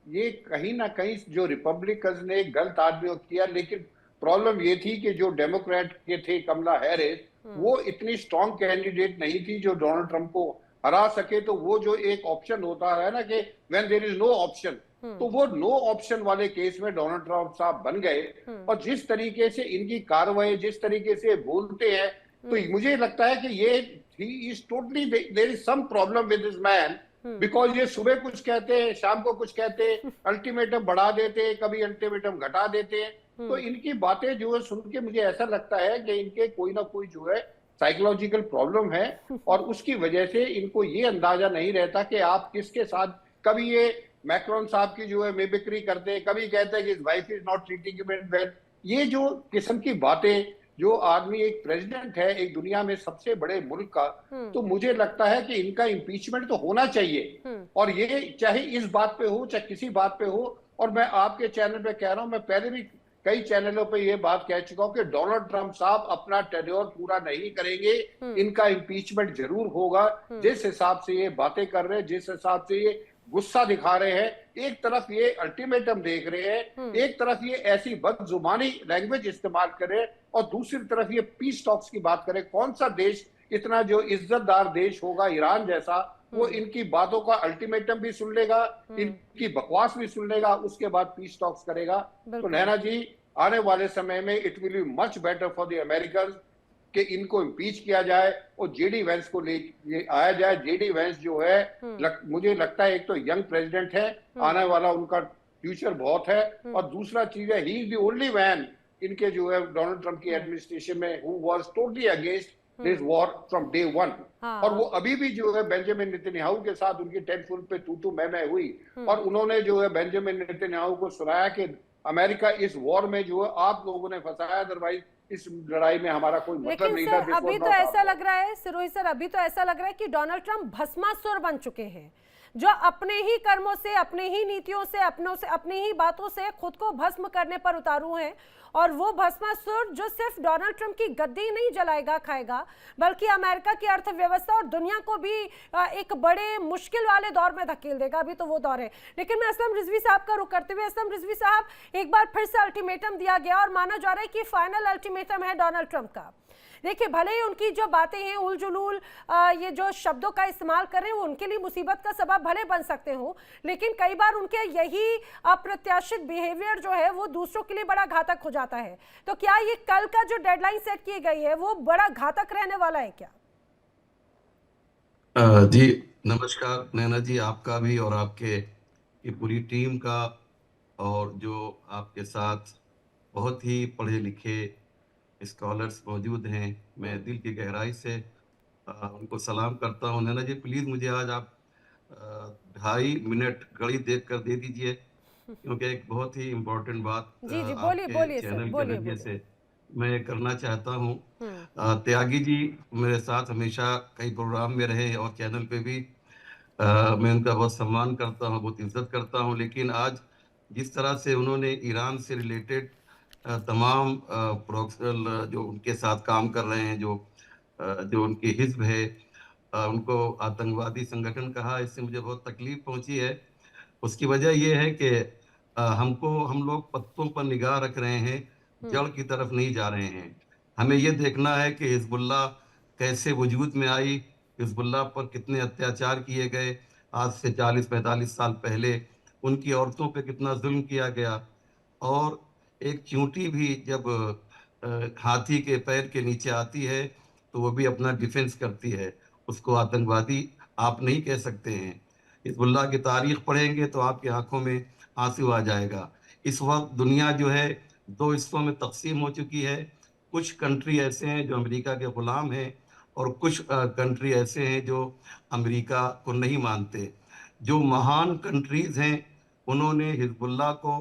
ये कहीं ना कहीं जो रिपब्लिकन्स ने गलत आदमी को किया, लेकिन प्रॉब्लम ये थी कि जो डेमोक्रेट के थे कमला हैरिस, वो इतनी स्ट्रॉन्ग कैंडिडेट नहीं थी जो डोनाल्ड ट्रंप को हरा सके। तो वो जो एक ऑप्शन होता है ना कि when there is no option, तो वो नो ऑप्शन वाले केस में डोनाल्ड ट्रंप साहब बन गए। और जिस तरीके से इनकी कार्रवाई, जिस तरीके से बोलते हैं, तो मुझे लगता है कि ये ही is totally, there is some problem with this man, because ये सुबह कुछ कहते हैं, शाम को कुछ कहते हैं, अल्टीमेटम बढ़ा देते हैं, कभी अल्टीमेटम घटा देते हैं। तो इनकी बातें जो है सुन के मुझे ऐसा लगता है कि इनके कोई ना कोई जो है साइकोलॉजिकल प्रॉब्लम है, और उसकी वजह से इनको ये अंदाजा नहीं रहता कि आप किसके साथ। कभी ये मैक्रोन साहब की जो है मिमिक्री करते हैं, कभी कहते हैं कि his wife is not treating him well. ये जो किस्म की बातें, जो आदमी एक प्रेसिडेंट है एक दुनिया में सबसे बड़े मुल्क का, तो मुझे लगता है कि इनका इम्पीचमेंट तो होना चाहिए। और ये चाहे इस बात पे हो, चाहे किसी बात पे हो। और मैं आपके चैनल पे कह रहा हूं, मैं पहले भी कई चैनलों पे ये बात कह चुका हूं कि डोनाल्ड ट्रंप साहब अपना टेन्योर पूरा नहीं करेंगे, इनका इम्पीचमेंट जरूर होगा। जिस हिसाब से ये बातें कर रहे हैं, जिस हिसाब से ये गुस्सा दिखा रहे हैं, एक तरफ ये अल्टीमेटम देख रहे हैं, एक तरफ ये ऐसी बदजुबानी लैंग्वेज इस्तेमाल करे, और दूसरी तरफ ये पीस टॉक्स की बात करे। कौन सा देश इतना जो इज्जतदार देश होगा, ईरान जैसा, वो इनकी बातों का अल्टीमेटम भी सुन लेगा, इनकी बकवास भी सुन लेगा, उसके बाद पीस टॉक्स करेगा। तो नैना जी, आने वाले समय में it will be much better for the American कि इनको इम्पीच किया जाए और जेडी वेंस को ले आया जाए। जेडी वेंस जो है मुझे लगता है एक तो यंग प्रेसिडेंट है, आने वाला उनका फ्यूचर बहुत है, और दूसरा चीज है he is the only man इनके जो है डोनाल्ड ट्रंप की एडमिनिस्ट्रेशन में who was totally against this war from day one. और वो अभी भी जो है बेंजामिन नेतन्याहू के साथ उनकी टेलीफोन पे तू मैं हुई, और उन्होंने जो है बेंजामिन नेतन्याहू को सुनाया कि अमेरिका इस वॉर में जो है आप लोगों ने फंसाया, अदरवाइज इस लड़ाई में हमारा कोई मतलब नहीं था। अभी तो ऐसा लग रहा है सिरोही सर, अभी तो ऐसा लग रहा है कि डोनाल्ड ट्रंप भस्मासुर बन चुके हैं, जो अपने ही कर्मों से, अपने ही नीतियों से, अपनी ही बातों से खुद को भस्म करने पर उतारू हैं। और वो भस्मासुर जो सिर्फ डोनाल्ड ट्रंप की गद्दी नहीं जलाएगा खाएगा, बल्कि अमेरिका की अर्थव्यवस्था और दुनिया को भी एक बड़े मुश्किल वाले दौर में धकेल देगा। अभी तो वो दौर है। लेकिन मैं असलम रिजवी साहब का रुख करते हुए, असलम रिजवी साहब, एक बार फिर से अल्टीमेटम दिया गया और माना जा रहा है कि फाइनल अल्टीमेटम है डोनाल्ड ट्रंप का। देखिए, भले ही उनकी जो बातें हैं उल जुलूल, ये जो शब्दों का इस्तेमाल कर रहे हैं, वो उनके लिए मुसीबत का सबब भले बन सकते हो, लेकिन कई बार उनके यही अप्रत्याशित बिहेवियर जो है वो दूसरों के लिए बड़ा घातक हो जाता है। तो क्या ये कल का जो डेडलाइन सेट की गई है वो बड़ा घातक रहने वाला है क्या? जी नमस्कार नैना जी, आपका भी और आपके ये पूरी टीम का, और जो आपके साथ बहुत ही पढ़े लिखे स्कॉलर्स मौजूद हैं, मैं दिल की गहराई से उनको सलाम करता हूं। नैना जी, प्लीज़ मुझे आज आप 2.5 मिनट घड़ी देख कर दे दीजिए, क्योंकि एक बहुत ही इम्पोर्टेंट बात आपके चैनल के नजरिए से मैं करना चाहता हूं। त्यागी जी मेरे साथ हमेशा कई प्रोग्राम में रहे और चैनल पे भी मैं उनका बहुत सम्मान करता हूं, बहुत इज्जत करता हूं, लेकिन आज जिस तरह से उन्होंने ईरान से रिलेटेड तमाम प्रोफेशनल जो उनके साथ काम कर रहे हैं, जो उनकी हिज़्ब है, उनको आतंकवादी संगठन कहा, इससे मुझे बहुत तकलीफ पहुंची है। उसकी वजह यह है कि हम लोग पत्तों पर निगाह रख रहे हैं, जड़ की तरफ नहीं जा रहे हैं। हमें ये देखना है कि हिजबुल्लाह कैसे वजूद में आई, हिजबुल्लाह पर कितने अत्याचार किए गए आज से 40-45 साल पहले, उनकी औरतों पे कितना जुल्म किया गया। और एक चींटी भी जब हाथी के पैर के नीचे आती है तो वो भी अपना डिफेंस करती है, उसको आतंकवादी आप नहीं कह सकते हैं। हिजबुल्लाह की तारीख पढ़ेंगे तो आपकी आंखों में आंसू आ जाएगा। इस वक्त दुनिया जो है दो हिस्सों में तकसीम हो चुकी है। कुछ कंट्री ऐसे हैं जो अमेरिका के गुलाम हैं और कुछ कंट्री ऐसे हैं जो अमेरिका को नहीं मानते। जो महान कंट्रीज हैं उन्होंने हिजबुल्लाह को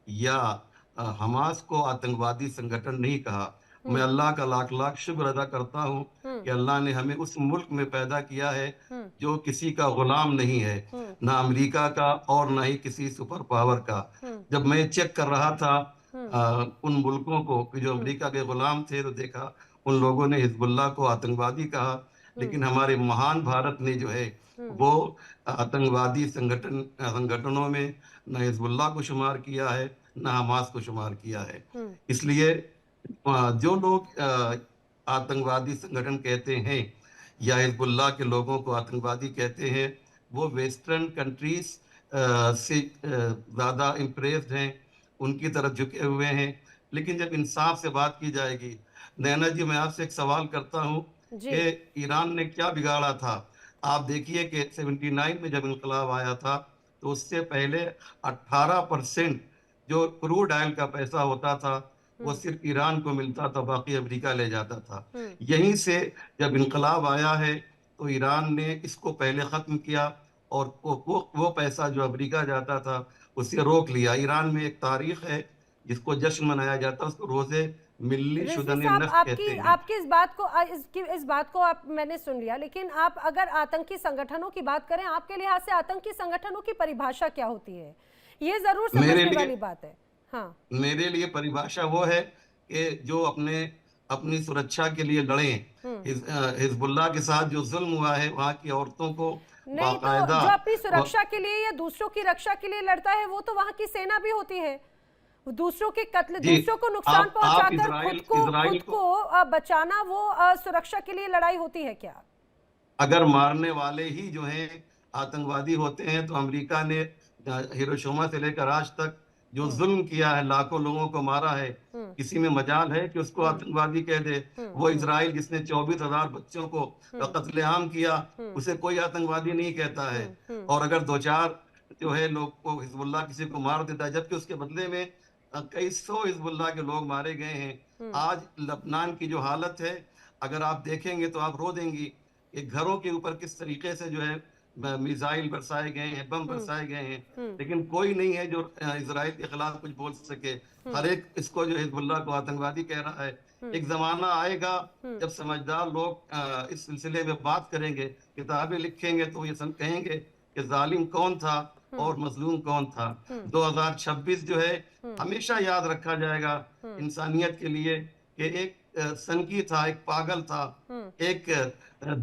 या हमास को आतंकवादी संगठन नहीं कहा। मैं अल्लाह का लाख लाख शुक्र अदा करता हूँ कि अल्लाह ने हमें उस मुल्क में पैदा किया है जो किसी का गुलाम नहीं है, ना अमेरिका का और ना ही किसी सुपर पावर का। जब मैं चेक कर रहा था उन मुल्कों को कि जो अमेरिका के गुलाम थे तो देखा उन लोगों ने हिजबुल्लाह को आतंकवादी कहा, लेकिन हमारे महान भारत ने जो है वो आतंकवादी संगठनों में न हिजबुल्लाह को शुमार किया है न हमास को शुमार किया है। इसलिए जो लोग आतंकवादी संगठन कहते हैं या हिजबुल्लाह के लोगों को आतंकवादी कहते हैं वो वेस्टर्न कंट्रीज से ज़्यादा इम्प्रेस्ड हैं, उनकी तरफ झुके हुए हैं। लेकिन जब इंसाफ से बात की जाएगी, नैना जी मैं आपसे एक सवाल करता हूँ कि ईरान ने क्या बिगाड़ा था। आप देखिए कि 79 में जब इनकलाब आया था तो उससे पहले 18% जो क्रूड ऑयल का पैसा होता था वो सिर्फ ईरान को मिलता था, बाकी अमेरिका ले जाता था। यहीं से जब इनकलाब आया है तो ईरान ने इसको पहले खत्म किया और वो पैसा जो अमेरिका जाता था उसे रोक लिया। ईरान में एक तारीख है जिसको जश्न मनाया जाता है, उसको रोजे मिल्ली शुदन नफ्त कहते हैं। आपकी इस बात को आप मैंने सुन लिया, लेकिन आप अगर आतंकी संगठनों की बात करें, आपके लिहाज से आतंकी संगठनों की परिभाषा क्या होती है? ये जरूर समझने वाली बात है। हाँ, मेरे लिए परिभाषा वो है कि जो अपनी सुरक्षा के लिए लड़े। हिजबुल्लाह के साथ जो जुल्म हुआ है वहाँ की औरतों को नहीं, तो जो अपनी सुरक्षा के लिए या दूसरों की रक्षा के लिए लड़ता है वो तो वहाँ की सेना भी होती है। दूसरों के कत्ल, दूसरों को नुकसान पहुंचाकर खुद को बचाना वो सुरक्षा के लिए लड़ाई होती है क्या? अगर मारने वाले ही जो हैं आतंकवादी होते हैं तो अमेरिका ने हिरोशिमा से लेकर आज तक जो जुल्म किया है, लाखों लोगों को मारा है, किसी में मजाल है कि उसको आतंकवादी कह दे? वो इजराइल जिसने 24,000 बच्चों को कत्लेआम किया उसे कोई आतंकवादी नहीं कहता है। और अगर दो चार जो है लोग को हिजबुल्लाह किसी को मार देता है, जबकि उसके बदले में कई सौ हिजबुल्लाह के लोग मारे गए हैं। आज लबनान की जो हालत है अगर आप देखेंगे तो आप रो देंगी कि घरों के ऊपर किस तरीके से जो है मिसाइल बरसाए गए हैं, बम बरसाए गए हैं, लेकिन कोई नहीं है जो इजराइल के खिलाफ कुछ बोल सके। हर एक इसको जो हिजबुल्लाह को आतंकवादी कह रहा है। एक जमाना आएगा जब समझदार लोग इस सिलसिले में बात करेंगे, किताबें लिखेंगे तो ये कहेंगे कि जालिम कौन था और मजलूम कौन था। 2026 जो है हमेशा याद रखा जाएगा इंसानियत के लिए कि एक सनकी था, एक पागल था, एक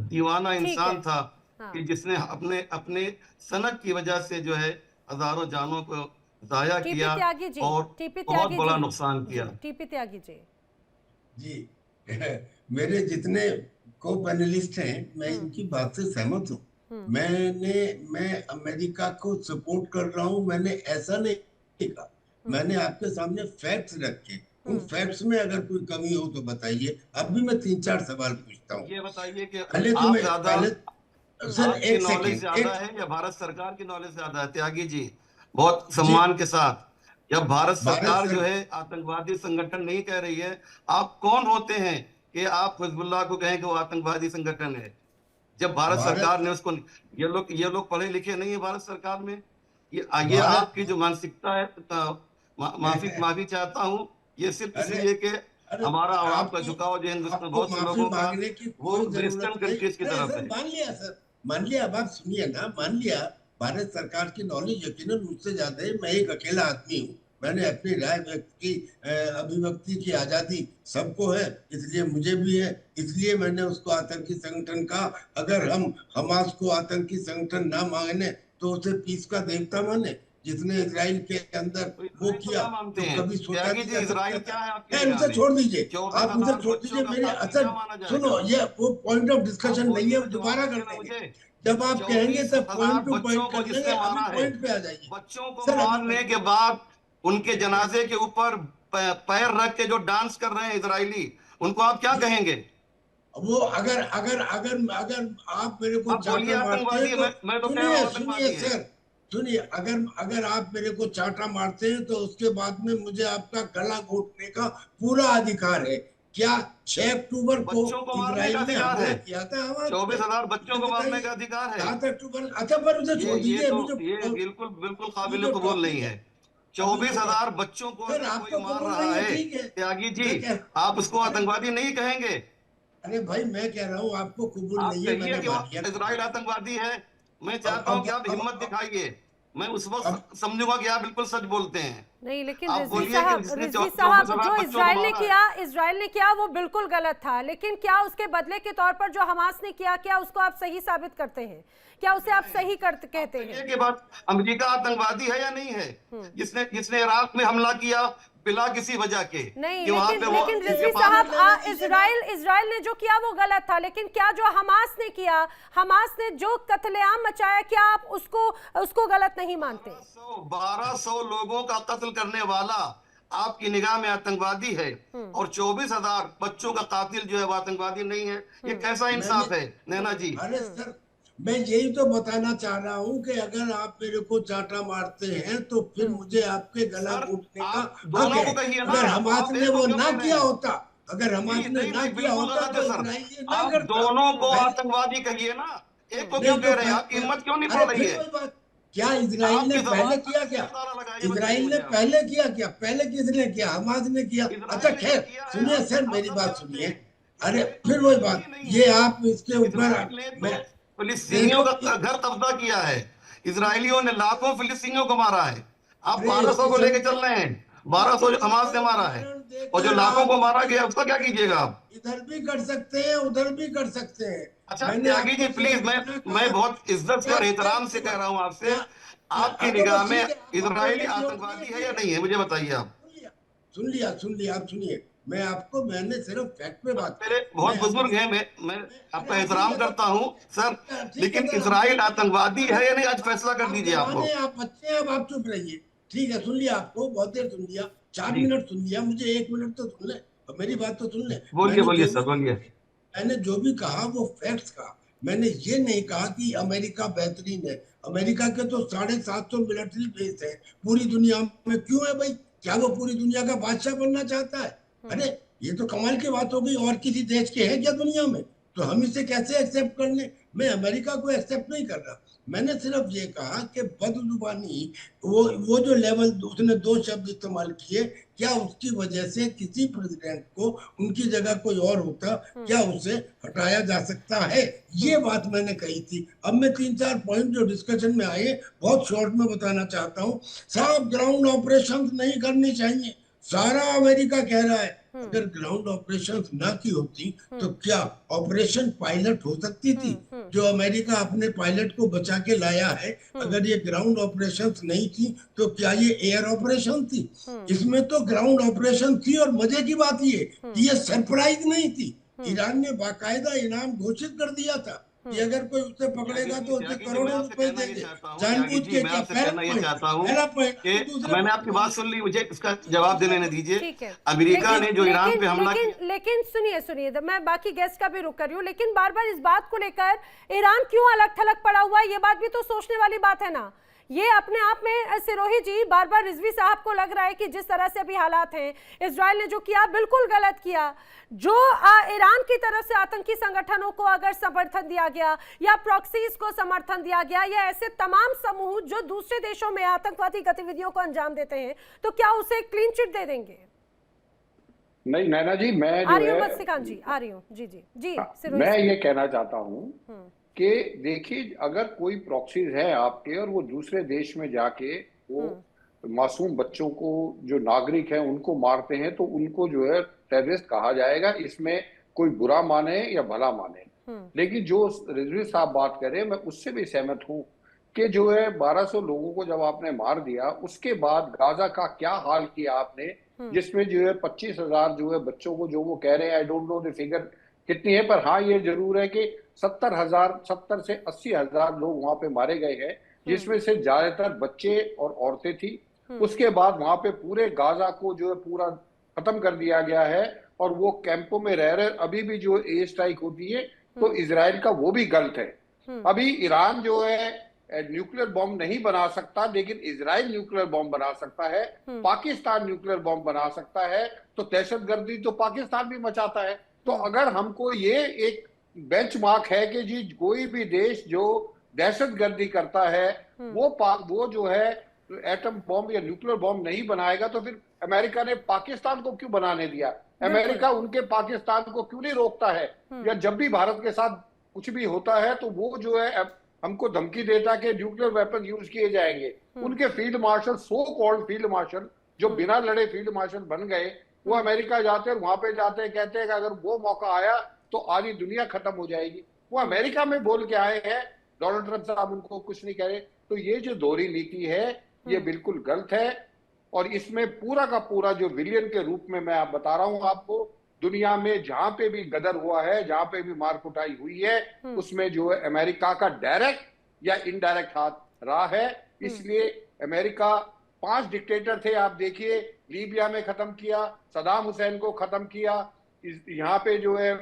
दीवाना इंसान था कि जिसने अपने सनक की वजह से जो है हजारों जानों को जाया किया और बहुत बड़ा नुकसान किया। टीपी त्यागी जी मेरे जितने को पैनलिस्ट हैं मैं इनकी बात से सहमत हूँ। मैं अमेरिका को सपोर्ट कर रहा हूँ, मैंने ऐसा नहीं कहा। मैंने आपके सामने फैक्ट्स रखे, उन फैक्ट्स में अगर कोई कमी हो तो बताइए। अब भी मैं 3-4 सवाल पूछता हूँ। ये बताइए कि पहले तो मैं सर एक नॉलेज ज्यादा है या भारत सरकार की नॉलेज ज्यादा है? त्यागी जी बहुत सम्मान के साथ, जब भारत सरकार जो है आतंकवादी संगठन नहीं कह रही है, आप कौन होते हैं कि आप हिजबुल्लाह को कहें कि वो आतंकवादी संगठन है? जब भारत सरकार ने उसको, ये लोग पढ़े लिखे नहीं है भारत सरकार में। ये आपकी जो मानसिकता है, माफी चाहता हूँ, ये सिर्फ इसलिए कि हमारा आवाम का झुकाव जो हिंदुस्तान बहुत से लोगों का वो वेस्टर्न कंट्रीज की तरफ है। मान लिया सर, मान लिया, अब आप सुनिए ना, मान लिया भारत सरकार की नॉलेज यकीनन मुझसे ज्यादा है। मैं एक अकेला आदमी हूँ, मैंने अपनी राय व्यक्त की, अभिव्यक्ति की आजादी सबको है, इसलिए मुझे भी है, इसलिए मैंने उसको आतंकी संगठन कहा। अगर हम हमास को आतंकी संगठन ना माने तो उसे पीस का देवता माने, जिसने इजराइल के अंदर वो किया तो कभी सोचा कि इजराइल क्या है? मुझे छोड़ दीजिए, आप मुझे छोड़ दीजिए। मेरे अच्छा सुनो, ये वो पॉइंट ऑफ डिस्कशन नहीं है, दोबारा कर देंगे। जब आप कहेंगे तब पॉइंट टू बच्चों पॉइंट को कर जिसने लेंगे, मारा अभी है, पॉइंट पे आ जाइए। बच्चों को सर मारने के बाद उनके जनाजे के ऊपर पैर रख के जो डांस कर रहे हैं इजरायली, उनको आप क्या कहेंगे? वो अगर अगर अगर अगर आप मेरे को आप बोलिए चांटा मारते आतंकवादी हैं है, तो मैं तो कह रहा सुनिए हूँ सुनिए आतंकवादी है। सर, सुनिए, अगर अगर आप मेरे को चांटा मारते हैं तो उसके बाद में मुझे आपका गला घोटने का पूरा अधिकार है। क्या 6 अक्टूबर को बच्चों को मारने का इजराइल ने अधिकार हमला है, किया था हमारे पे? 24,000 बच्चों मुझे को मारने बताइए। का अधिकार है। 7 अक्टूबर, अच्छा पर उसे छोड़ ये दीजिए, तो मुझे ये बिल्कुल बिल्कुल अभी काबिल जो कबूल नहीं टॉपिक है। है, अभी जो 24,000 टॉपिक, बच्चों को सर अगर कोई आपको मार कबूल रहा नहीं है, है, ठीक है। त्यागी जी, मैं कह, आप उसको अरे आतंकवादी नहीं कहेंगे? अरे भाई मैं कह रहा हूँ आपको कबूल आप नहीं है, कहिए मैंने कि वो मान लिया इजराइल कबूल है। आतंकवादी है। मैं अब चाहता हूं अब कि आप अब हिम्मत अब, दिखाइए, मैं उस अब वक्त समझूंगा कि आप बिल्कुल सच बोलते हैं। नहीं, लेकिन आप रिजवी बोलिए कि साहब, जिसने रिजवी 24,000 साहब, जो बच्चों को मारा है। इजराइल ने किया वो बिल्कुल गलत था, लेकिन क्या उसके बदले के तौर पर जो हमास ने किया, क्या उसको आप सही साबित करते हैं? क्या उसे आप सही कहते हैं? के बाद अमेरिका आतंकवादी है या नहीं है? जिसने जिसने इराक में हमला किया बिला किसी वजह के, नहीं, कि वहां लेकिन पे वो लेकिन उनके रिजवी पास साहब, इजराइल ने जो किया वो गलत था, लेकिन क्या जो हमास ने किया, हमास ने जो कत्लेआम मचाया, क्या आप उसको गलत नहीं मानते? 1200 लोगों का कत्ल करने वाला आपकी निगाह में आतंकवादी है, और 24,000 बच्चों का कातिल जो है वो आतंकवादी नहीं है? ये कैसा इंसाफ है नैना जी? अरे सर, मैं यही तो बताना चाह रहा हूँ कि अगर आप मेरे को चांटा मारते हैं तो फिर मुझे आपके गला सर घोटने का आप हक दोनों है। को कहिए ना, अगर हमास आप ने एक को वो क्यों ना कह रहे किया हैं? होता, अगर हमास जी ने नहीं ना नहीं, किया बिल्कुल होता गलत तो है सर। इजराइल ये ना आप करता। दोनों को पहले आतंकवादी कहिए ना, एक को क्यों नहीं तो कह रहे हैं? आपकी हिम्मत क्यों नहीं अरे पड़ रही फिर है? वही बात, क्या इजराइल ने आपकी पहले जबान किया? का क्या अंदाजा लगाइए, बताइए इजराइल ने मुझे आप। पहले किया? क्या पहले किसने किया? हमास ने किया। अच्छा इजराइल ने जो खैर, किया है सुनिए सर, आप मेरी सब बात जानते सुनिए। हैं। अरे इजराइल फिर वही आतंकवादी बात, नहीं ये है। आप इसके ऊपर, इजराइल ने तो मैं फिलिस्तीनियों देखो का घर कब्जा किया है। इजरायलियों ने लाखों फिलिस्तीनियों को मारा है। आप अरे 1200 इसकी को लेके संख्या, चल रहे हैं। 1200 इसकी हमास संख्या ने मारा है, उदाहरण और जो देकर लाखों आप को मारा इसकी गया उसका क्या कीजिएगा आप? इधर भी कर सकते हैं, उधर भी कर सकते हैं। अच्छा मैंने त्यागी जी आपको प्लीज, सिर्फ इतना मैं कहा, बहुत इज्जत से क्या और क्या एहतराम से क्या कह रहा हूं आपसे, क्या आपकी तो निगाह बस में ठीक है, आप अब इजराइली बोलने की जरूरत नहीं आतंकवादी है, है ठीक या है। नहीं है, मुझे बताइए आप। सुन लिया आप सुनिए, मैंने सिर्फ फैक्ट पे बात की। मेरे बहुत मैं बुजुर्ग अमेरिका, हैं, मैं अरे आपका हाँ, ठीक एहतराम है करता हूं सर, ठीक है लेकिन सर, इजराइल आतंकवादी अरे है या नहीं आज फैसला कर आप दीजिए जवान आपको। हैं, आप बच्चे हैं, अब आप चुप रहिए। ठीक है, सुन लिया आपको, बहुत देर सुन लिया, 4 मिनट सुन लिया, मुझे 1 मिनट तो सुन ले, अब मेरी बात तो सुन ले। बोलिए बोलिए सर बोलिए। मैंने जो भी कहा वो फैक्ट्स कहा। मैंने ये नहीं कहा कि अमेरिका बेहतरीन है। अमेरिका के तो 750 मिलिट्री बेस है पूरी दुनिया में। क्यों है भाई? क्या वो पूरी दुनिया का बादशाह बनना चाहता है? अरे ये तो कमाल की बात हो गई, और किसी देश के है क्या दुनिया में? तो हम इसे कैसे एक्सेप्ट कर लें? मैं अमेरिका को एक्सेप्ट नहीं कर रहा। मैंने सिर्फ ये कहा कि बदजुबानी, वो जो लेवल उसने 2 शब्द इस्तेमाल किए, क्या उसकी वजह से किसी प्रेसिडेंट को उनकी जगह कोई और होता, क्या उसे हटाया जा सकता है? ये बात मैंने कही थी। अब मैं 3-4 पॉइंट जो डिस्कशन में आए बहुत शॉर्ट में बताना चाहता हूँ। साहब ग्राउंड ऑपरेशन नहीं करनी चाहिए, सारा अमेरिका कह रहा है। अगर ग्राउंड ऑपरेशन ना की होती तो क्या ऑपरेशन पायलट हो सकती थी? जो अमेरिका अपने पायलट को बचा के लाया है, अगर ये ग्राउंड ऑपरेशन नहीं थी तो क्या ये एयर ऑपरेशन थी? इसमें तो ग्राउंड ऑपरेशन थी, और मजे की बात ये सरप्राइज नहीं थी। ईरान ने बाकायदा इनाम घोषित कर दिया था कि अगर कोई उसे पकड़ेगा तो उसे करोड़ों रुपए देंगे, जानबूझ के। क्या पहला पॉइंट कि दूसरे मैंने आपकी बात सुन ली, मुझे इसका जवाब देने दीजिए। ठीक है, अमेरिका ने जो ईरान पे हमला किया, लेकिन सुनिए, मैं बाकी गेस्ट का भी रुक कर रही हूँ, लेकिन बार बार इस बात को लेकर ईरान क्यों अलग थलग पड़ा हुआ है, ये बात भी तो सोचने वाली बात है ना। ये अपने आप में सिरोही जी, बार बार रिजवी साहब को लग रहा है कि जिस तरह से अभी हालात हैं, इजराइल ने जो किया बिल्कुल गलत किया। जो ईरान की तरफ से आतंकी संगठनों को अगर समर्थन दिया गया, या प्रॉक्सीज को समर्थन दिया गया, या ऐसे तमाम समूह जो दूसरे देशों में आतंकवादी गतिविधियों को अंजाम देते हैं, तो क्या उसे क्लीन चिट दे देंगे? नहीं नैना जी, मैं आ रही हूँ मत्स्यकांत जी, आ रही हूँ जी। मैं ये कहना चाहता हूँ कि देखिए, अगर कोई प्रॉक्सीज है आपके और वो दूसरे देश में जाके वो मासूम बच्चों को, जो नागरिक हैं, उनको मारते हैं, तो उनको जो है टेररिस्ट कहा जाएगा। इसमें कोई बुरा माने या भला माने, लेकिन जो रिजवी साहब बात कर रहे हैं, मैं उससे भी सहमत हूँ कि जो है 1200 लोगों को जब आपने मार दिया, उसके बाद गाजा का क्या हाल किया आपने, जिसमें जो है 25,000 जो है बच्चों को, जो वो कह रहे हैं, I don't know the figure कितनी है, पर हाँ ये जरूर है कि 70 से 80,000 लोग वहां पे मारे गए हैं, जिसमें से ज्यादातर बच्चे और औरतें थी। उसके बाद वहां पे पूरे गाजा को जो है पूरा खत्म कर दिया गया है, और वो कैंपों में रह रहे। अभी भी जो एयर स्ट्राइक होती है तो इजराइल का वो भी गलत है। अभी ईरान जो है न्यूक्लियर बॉम्ब नहीं बना सकता, लेकिन इजराइल न्यूक्लियर बॉम्ब बना सकता है, पाकिस्तान न्यूक्लियर बॉम्ब बना सकता है, तो दहशतगर्दी तो पाकिस्तान भी मचाता है। तो अगर हमको ये एक बेंचमार्क है कि जी कोई भी देश जो दहशतगर्दी करता है वो जो है एटम बॉम्ब या न्यूक्लियर बॉम्ब नहीं बनाएगा, तो फिर अमेरिका ने पाकिस्तान को क्यों बनाने दिया? अमेरिका उनके पाकिस्तान को क्यों नहीं रोकता है? या जब भी भारत के साथ कुछ भी होता है तो वो जो है हमको धमकी देता कि न्यूक्लियर वेपन यूज किए जाएंगे। उनके field marshal, so called field marshal, जो बिना लड़े फील्ड मार्शल बन गए, वो अमेरिका जाते हैं, वहां पे जाते हैं, कहते हैं कि अगर वो मौका आया तो आधी दुनिया खत्म हो जाएगी। वो अमेरिका में बोल के आए हैं, डोनाल्ड ट्रंप साहब उनको कुछ नहीं कह रहे। तो ये जो दोहरी नीति है ये बिल्कुल गलत है, और इसमें पूरा का पूरा जो विलियन के रूप में मैं आप बता रहा हूं आपको, दुनिया में जहां पे भी गदर हुआ है, जहां पे भी मार कुटाई हुई है, उसमें जो है अमेरिका का डायरेक्ट या इनडायरेक्ट हाथ रहा है। इसलिए अमेरिका 5 डिक्टेटर थे, आप देखिए, लीबिया में खत्म किया, सदाम हुसैन को खत्म किया, यहाँ पे जो है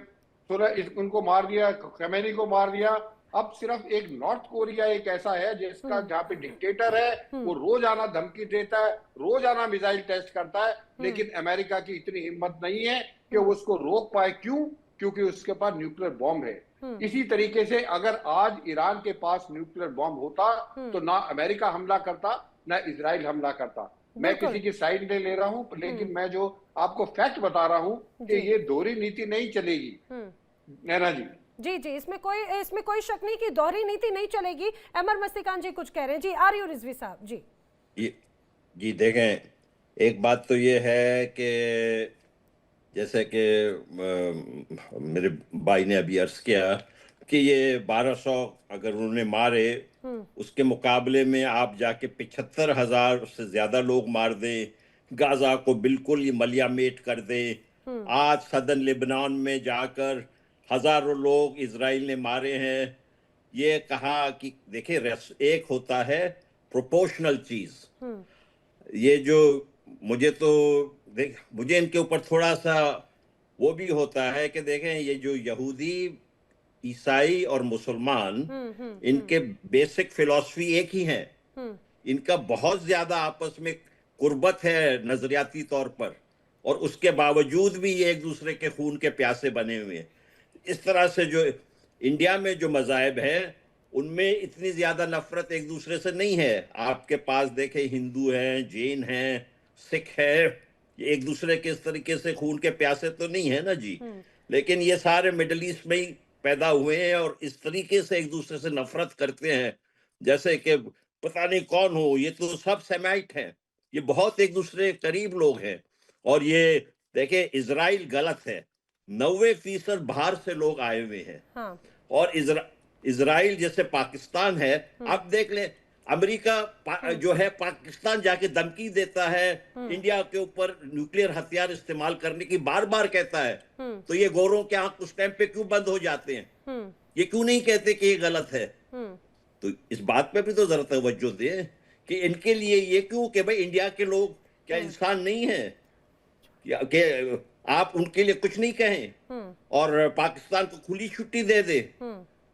उनको मार दिया, खमेनी को मार दिया। अब सिर्फ एक नॉर्थ कोरिया एक ऐसा है जिसका जहाँ पे डिक्टेटर है, वो रोजाना धमकी देता है, रोजाना मिसाइल टेस्ट करता है, लेकिन अमेरिका की इतनी हिम्मत नहीं है कि वो उसको रोक पाए। क्यों? क्योंकि उसके पास न्यूक्लियर बॉम्ब है। इसी तरीके से अगर आज ईरान के पास न्यूक्लियर बॉम्ब होता तो ना अमेरिका हमला करता, ना इजराइल हमला करता। मैं किसी की साइड नहीं ले रहा हूं, लेकिन मैं जो आपको फैक्ट बता रहा हूं कि ये दोहरी नीति नहीं चलेगी। नैना जी जी, इसमें कोई शक नहीं कि दोहरी नीति नहीं चलेगी। अमर मस्तिकान जी कुछ कह रहे हैं। जी, आर यू रिजवी साहब? जी देखें, एक बात तो ये है कि जैसे कि मेरे भाई ने अभी अर्ज किया कि ये 1200 अगर उन्होंने मारे, उसके मुकाबले में आप जाके 75,000 से ज्यादा लोग मार दें, गाजा को बिल्कुल ही मलियामेट कर दें। आज सदन लेबनान में जाकर हजारों लोग इजराइल ने मारे हैं। ये कहा कि देखिए, एक होता है प्रोपोर्शनल चीज, ये जो मुझे इनके ऊपर थोड़ा सा वो भी होता है कि देखें, ये जो यहूदी, ईसाई और मुसलमान, इनके बेसिक फिलॉसफी एक ही है। इनका बहुत ज्यादा आपस में कुर्बत है नजरियाती तौर पर, और उसके बावजूद भी ये एक दूसरे के खून के प्यासे बने हुए हैं। इस तरह से जो इंडिया में जो मज़ाहिब है, उनमें इतनी ज्यादा नफरत एक दूसरे से नहीं है। आपके पास देखे, हिंदू हैं, जैन हैं, सिख है, एक दूसरे के इस तरीके से खून के प्यासे तो नहीं है ना जी। लेकिन ये सारे मिडिल ईस्ट में ही पैदा हुए हैं, और इस तरीके से एक दूसरे से नफरत करते हैं जैसे कि पता नहीं कौन हो। ये तो सब सेमाइट हैं, ये बहुत एक दूसरे करीब लोग हैं। और ये देखे, इजराइल गलत है, 90% बाहर से लोग आए हुए हैं। हाँ। और इजराइल जैसे पाकिस्तान है, आप देख ले, अमेरिका जो है पाकिस्तान जाके धमकी देता है इंडिया के ऊपर न्यूक्लियर हथियार इस्तेमाल करने की, बार बार कहता है। तो ये गोरों के आंख उस टाइम पे क्यों बंद हो जाते हैं? ये क्यों नहीं कहते कि ये गलत है? तो इस बात पे भी तो जरा तवज्जो दें कि इनके लिए ये क्यों कि भाई इंडिया के लोग क्या इंसान नहीं है कि आप उनके लिए कुछ नहीं कहें और पाकिस्तान को खुली छुट्टी दे दे,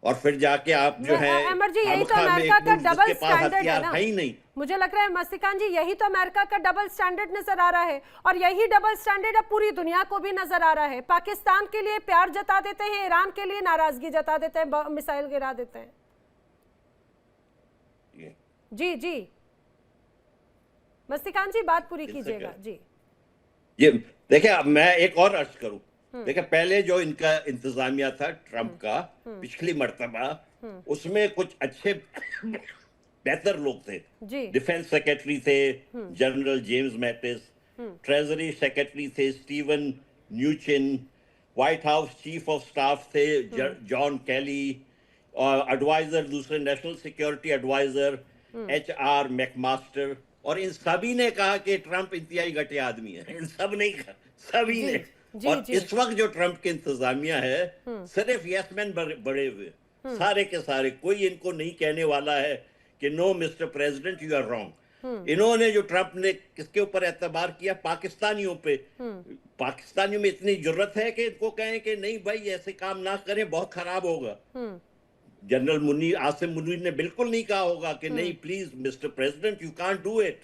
और फिर जाके आप जो है अमर जी, यही तो अमेरिका का डबल स्टैंडर्ड है ना। है ही नहीं। मुझे लग रहा है मस्तिकान जी, यही तो अमेरिका का डबल स्टैंडर्ड नजर आ रहा है, और यही डबल स्टैंडर्ड अब पूरी दुनिया को भी नजर आ रहा है। पाकिस्तान के लिए प्यार जता देते हैं, ईरान के लिए नाराजगी जता देते हैं, मिसाइल गिरा देते हैं। जी मस्तिकान जी, बात पूरी कीजिएगा। जी ये देखिए, अब मैं एक और अर्ज करूं। देखिए, पहले जो इनका इंतजामिया था ट्रंप का, पिछली मर्तबा, उसमें कुछ अच्छे बेहतर लोग थे। डिफेंस सेक्रेटरी थे general James Mattis, treasury secretary थे Steven Mnuchin, White House chief of staff थे जॉन कैली, और एडवाइजर दूसरे national security adviser HR McMaster, और इन सभी ने कहा कि ट्रंप इंतहाई घटिया आदमी है। इन सब ने, सभी ने, और इस वक्त जो ट्रंप की इंतजामिया है सिर्फ यस-मैन बड़े हुए, सारे के सारे, कोई इनको नहीं कहने वाला है कि no mister president you are wrong. इन्होंने जो ट्रंप ने किसके ऊपर एतबार किया? पाकिस्तानियों पे। पाकिस्तानियों में इतनी जुर्रत है कि इनको कहें कि नहीं भाई ऐसे काम ना करें, बहुत खराब होगा। जनरल मुनीर, आसिम मुनीर ने बिल्कुल नहीं कहा होगा कि नहीं please mister president you can't do it.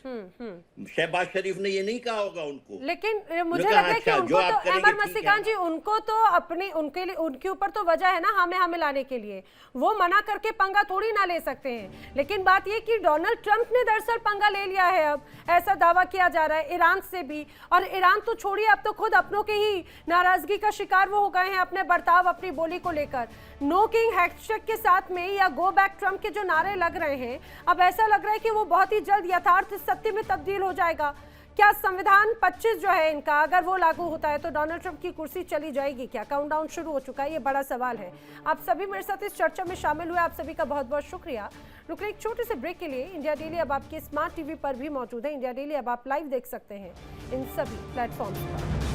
Shahbaz Sharif ने ये नहीं कहा होगा उनको। लेकिन मुझे लग रहा है कि उनको तो अहमद मस्तिकान जी, उनको तो अपने उनके ऊपर तो वजह है ना हमें लाने के लिए, वो मना करके पंगा थोड़ी ना ले सकते हैं। लेकिन बात ये कि डोनाल्ड ट्रंप ने दरअसल पंगा ले लिया है, अब ऐसा दावा किया जा रहा है ईरान से भी। और ईरान तो छोड़िए, अब तो खुद अपनों के ही नाराजगी का शिकार वो हो गए हैं अपने बर्ताव, अपनी बोली को लेकर। नो किंग हैशटैग के साथ में या गो बैक ट्रंप के जो नारे लग रहे हैं, अब ऐसा लग रहा है कि वो बहुत ही जल्द यथार्थ सत्य में तब्दील हो जाएगा। क्या संविधान 25 जो है इनका, अगर वो लागू होता है तो डोनाल्ड ट्रंप की कुर्सी चली जाएगी क्या? काउंटडाउन शुरू हो चुका है, ये बड़ा सवाल है। आप सभी मेरे साथ इस चर्चा में शामिल हुए, आप सभी का बहुत बहुत शुक्रिया। रुक रहे एक छोटे से ब्रेक के लिए। इंडिया डेली अब आपके स्मार्ट टीवी पर भी मौजूद है। इंडिया डेली अब आप लाइव देख सकते हैं इन सभी प्लेटफॉर्म्स पर।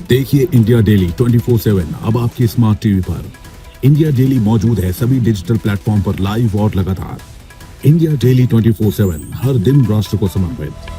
देखिए इंडिया डेली 24/7 अब आपके स्मार्ट टीवी पर। इंडिया डेली मौजूद है सभी डिजिटल प्लेटफॉर्म पर लाइव और लगातार। इंडिया डेली 24/7 हर दिन राष्ट्र को समर्पित।